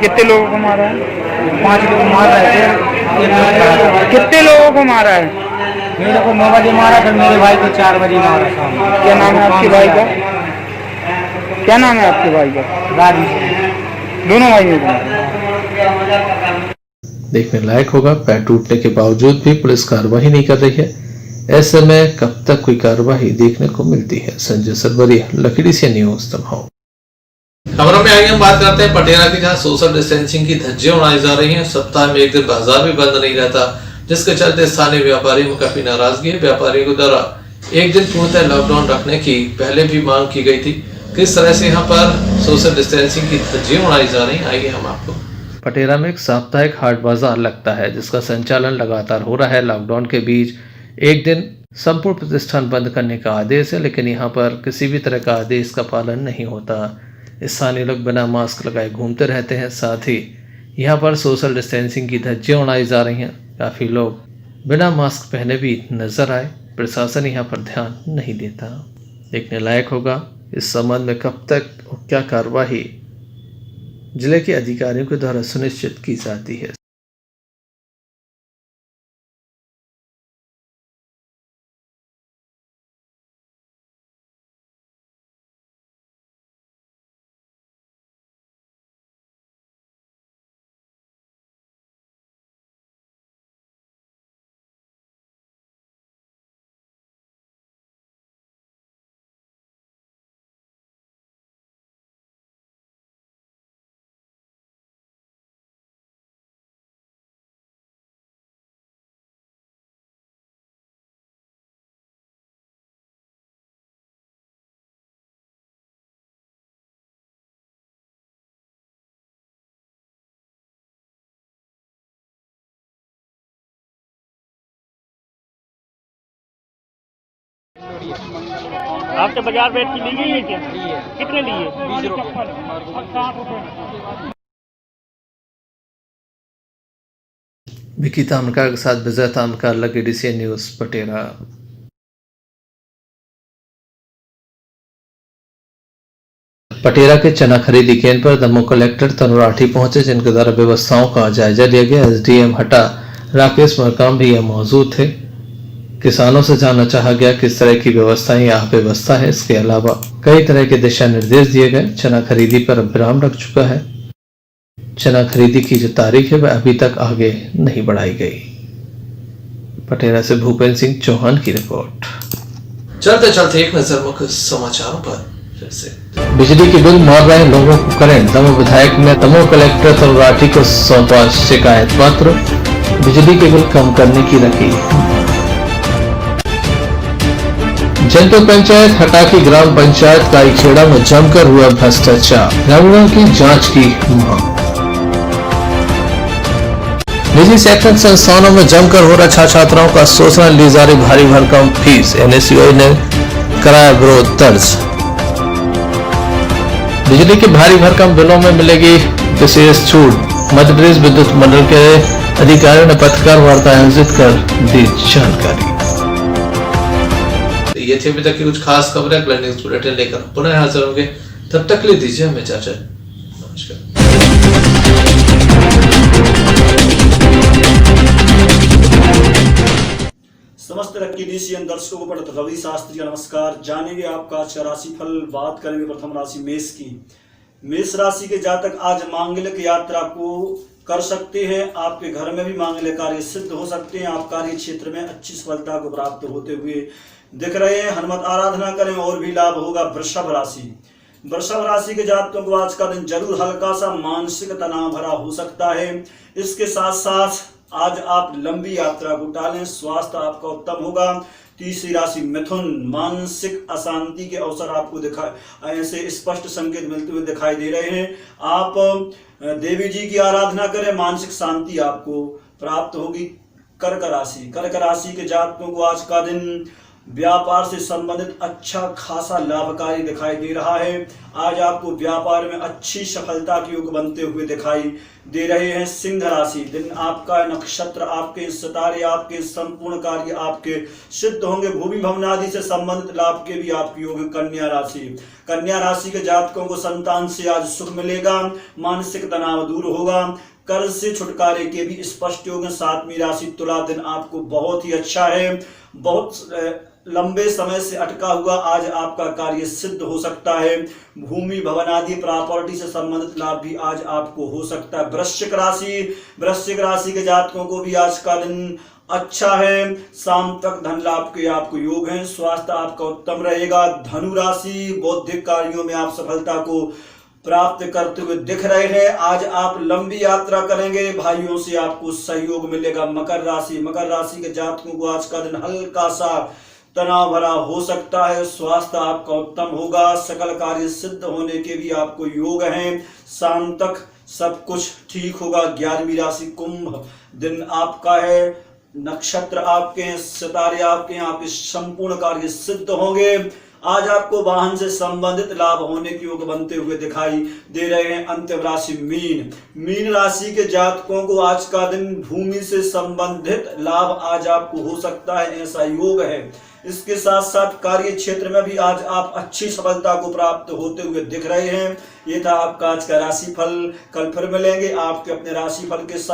कितने लोगों को मारा है? 5 लोग मार रहे थे। कितने लोगों को मारा है? मेरे को 9 बजे मारा, फिर मेरे भाई को 4 बजे मारा। क्या नाम है आपके भाई का? क्या नाम है आपके भाई का? राजू। दोनों भाइयों को। देखने लायक होगा, पैर टूटने के बावजूद भी पुलिस कार्रवाई नहीं कर रही है। ऐसे में कब तक कोई कार्रवाई देखने को मिलती है? Sanjay Sarwariya, Lucky DC News. खबरों में आगे हम बात करते हैं पटेरा की, जहां सोशल डिस्टेंसिंग की धज्जियां उड़ाई जा रही हैं। सप्ताह में एक दिन बाजार भी बंद नहीं रहता, जिसके चलते स्थानीय व्यापारियों में काफी नाराजगी है। व्यापारियों के द्वारा एक दिन पूर्णतः लॉकडाउन रखने की पहले भी मांग की गई थी। किस तरह से यहाँ पर सोशल डिस्टेंसिंग की धज्जियां उड़ाई जा रही, आइए हम आपको। पटेरा में एक साप्ताहिक हाट बाजार लगता है जिसका संचालन लगातार हो रहा है। लॉकडाउन के बीच एक दिन संपूर्ण प्रतिष्ठान बंद करने का आदेश है, लेकिन यहाँ पर किसी भी तरह का आदेश का पालन नहीं होता। स्थानीय लोग बिना मास्क लगाए घूमते रहते हैं। साथ ही यहाँ पर सोशल डिस्टेंसिंग की धज्जियां उड़ाई जा रही हैं। काफ़ी लोग बिना मास्क पहने भी नजर आए। प्रशासन यहाँ पर ध्यान नहीं देता। देखने लायक होगा इस संबंध में कब तक और क्या कार्रवाई जिले के अधिकारियों के द्वारा सुनिश्चित की जाती है। आपके बाजार बैठ की ली गई है क्या? कितने लिए? 20 रुपये। विकी तामकार के साथ विजय तामकार, लकी DC न्यूज़, पटेरा। पटेरा के चना खरीदी केंद्र पर दमोह कलेक्टर तनु राठी पहुंचे, जिनके द्वारा व्यवस्थाओं का जायजा लिया गया। SDM हटा राकेश मरकाम भी यहाँ मौजूद थे। किसानों से जानना चाहा गया किस तरह की व्यवस्थाएं यहाँ व्यवस्था है। इसके अलावा कई तरह के दिशा निर्देश दिए गए। चना खरीदी पर अब विराम रख चुका है। चना खरीदी की जो तारीख है वह अभी तक आगे नहीं बढ़ाई गई। पटेरा से भूपेंद्र सिंह चौहान की रिपोर्ट। चलते चलते एक नजर मुख्य समाचारों पर फिर से। बिजली के बिल मार रहे लोगों को करंट, दमोह विधायक ने दमोह कलेक्टर तलराठी को सौंपा शिकायत पत्र, बिजली के बिल कम करने की रखी। जनपद पंचायत हटा की ग्राम पंचायत काईखेड़ा में जमकर हुआ भ्रष्टाचार, ग्रामीणों की जांच की मांग। निजी शैक्षणिक संस्थानों में जमकर हो रहा छात्राओं का शोषण, ली जा रही भारी भरकम फीस, NSUI ने कराया विरोध दर्ज। बिजली के भारी भरकम बिलों में मिलेगी विशेष छूट, मध्य प्रदेश विद्युत मंडल के अधिकारियों ने पत्रकार वार्ता आयोजित कर दी जानकारी। ये थी अभी तक की कुछ खास खबरें, अगला न्यूज़ बुलेटिन लेकर पुनः हाजिर होंगे। तब तक ले दीजिए हमें इजाजत। नमस्कार। समस्त लक्की डीसीएन दर्शकों को पंडित रवि शास्त्री का नमस्कार। जानेंगे आपका आज का राशिफल। बात करेंगे प्रथम राशि मेष की। मेष राशि के जातक आज मांगलिक यात्रा को कर सकते हैं। आपके घर में भी मांगलिक कार्य सिद्ध हो सकते हैं। आप कार्य क्षेत्र में अच्छी सफलता को प्राप्त होते हुए दिख रहे हैं। हनुमत आराधना करें और भी लाभ होगा। वृषभ राशि। वृषभ राशि के जातकों को आज का दिन जरूर हल्का सा मानसिक तनाव भरा हो सकता है। इसके साथ साथ आज आप लंबी यात्रा को टालें, स्वास्थ्य आपका उत्तम होगा। तीसरी राशि मिथुन। मानसिक अशांति के अवसर आपको ऐसे स्पष्ट संकेत मिलते हुए दिखाई दे रहे हैं। आप देवी जी की आराधना करें, मानसिक शांति आपको प्राप्त होगी। कर्क राशि। कर्क राशि के जातकों को आज का दिन व्यापार से संबंधित अच्छा खासा लाभकारी दिखाई दे रहा है। आज आपको व्यापार में अच्छी सफलता के योग बनते हुए दिखाई दे रहे हैं। सिंह राशि। दिन आपका, नक्षत्र आपके, सितारे आपके, संपूर्ण कार्य आपके सिद्ध होंगे। भूमि भवन आदि से संबंधित लाभ के भी आपके योग। कन्या राशि। कन्या राशि के जातकों को संतान से आज सुख मिलेगा, मानसिक तनाव दूर होगा। कर्ज से छुटकारे के भी स्पष्ट योग। सातवीं राशि तुला। दिन आपको बहुत ही अच्छा है। बहुत लंबे समय से अटका हुआ आज आपका कार्य सिद्ध हो सकता है। भूमि भवन आदि प्रॉपर्टी से संबंधित लाभ भी आज आपको हो सकता है। वृश्चिक राशि। वृश्चिक राशि के जातकों को भी आज का दिन अच्छा है। शाम तक धन लाभ के आपको योग है। स्वास्थ्य आपका उत्तम रहेगा। धनु राशि। बौद्धिक कार्यों में आप सफलता को प्राप्त करते हुए दिख रहे हैं। आज आप लंबी यात्रा करेंगे, भाइयों से आपको सहयोग मिलेगा। मकर राशि। मकर राशि के जातकों को आज का दिन हल्का सा तनाव भरा हो सकता है। स्वास्थ्य आपका उत्तम होगा। सकल कार्य सिद्ध होने के भी आपको योग हैं। शाम तक सब कुछ ठीक होगा। 11वीं राशि कुंभ। दिन आपका है, नक्षत्र आपके हैं, सितारे आपके हैं, आपके संपूर्ण कार्य सिद्ध होंगे। आज आपको वाहन से संबंधित लाभ होने के योग बनते हुए दिखाई दे रहे हैं। अंतिम राशि मीन। मीन राशि के जातकों को आज का दिन भूमि से संबंधित लाभ आज आपको हो सकता है, ऐसा योग है। इसके साथ साथ कार्य क्षेत्र में भी आज आप अच्छी सफलता को प्राप्त होते हुए दिख रहे हैं। ये था आपका आज का राशिफल। कल फिर मिलेंगे आपके अपने राशिफल के साथ।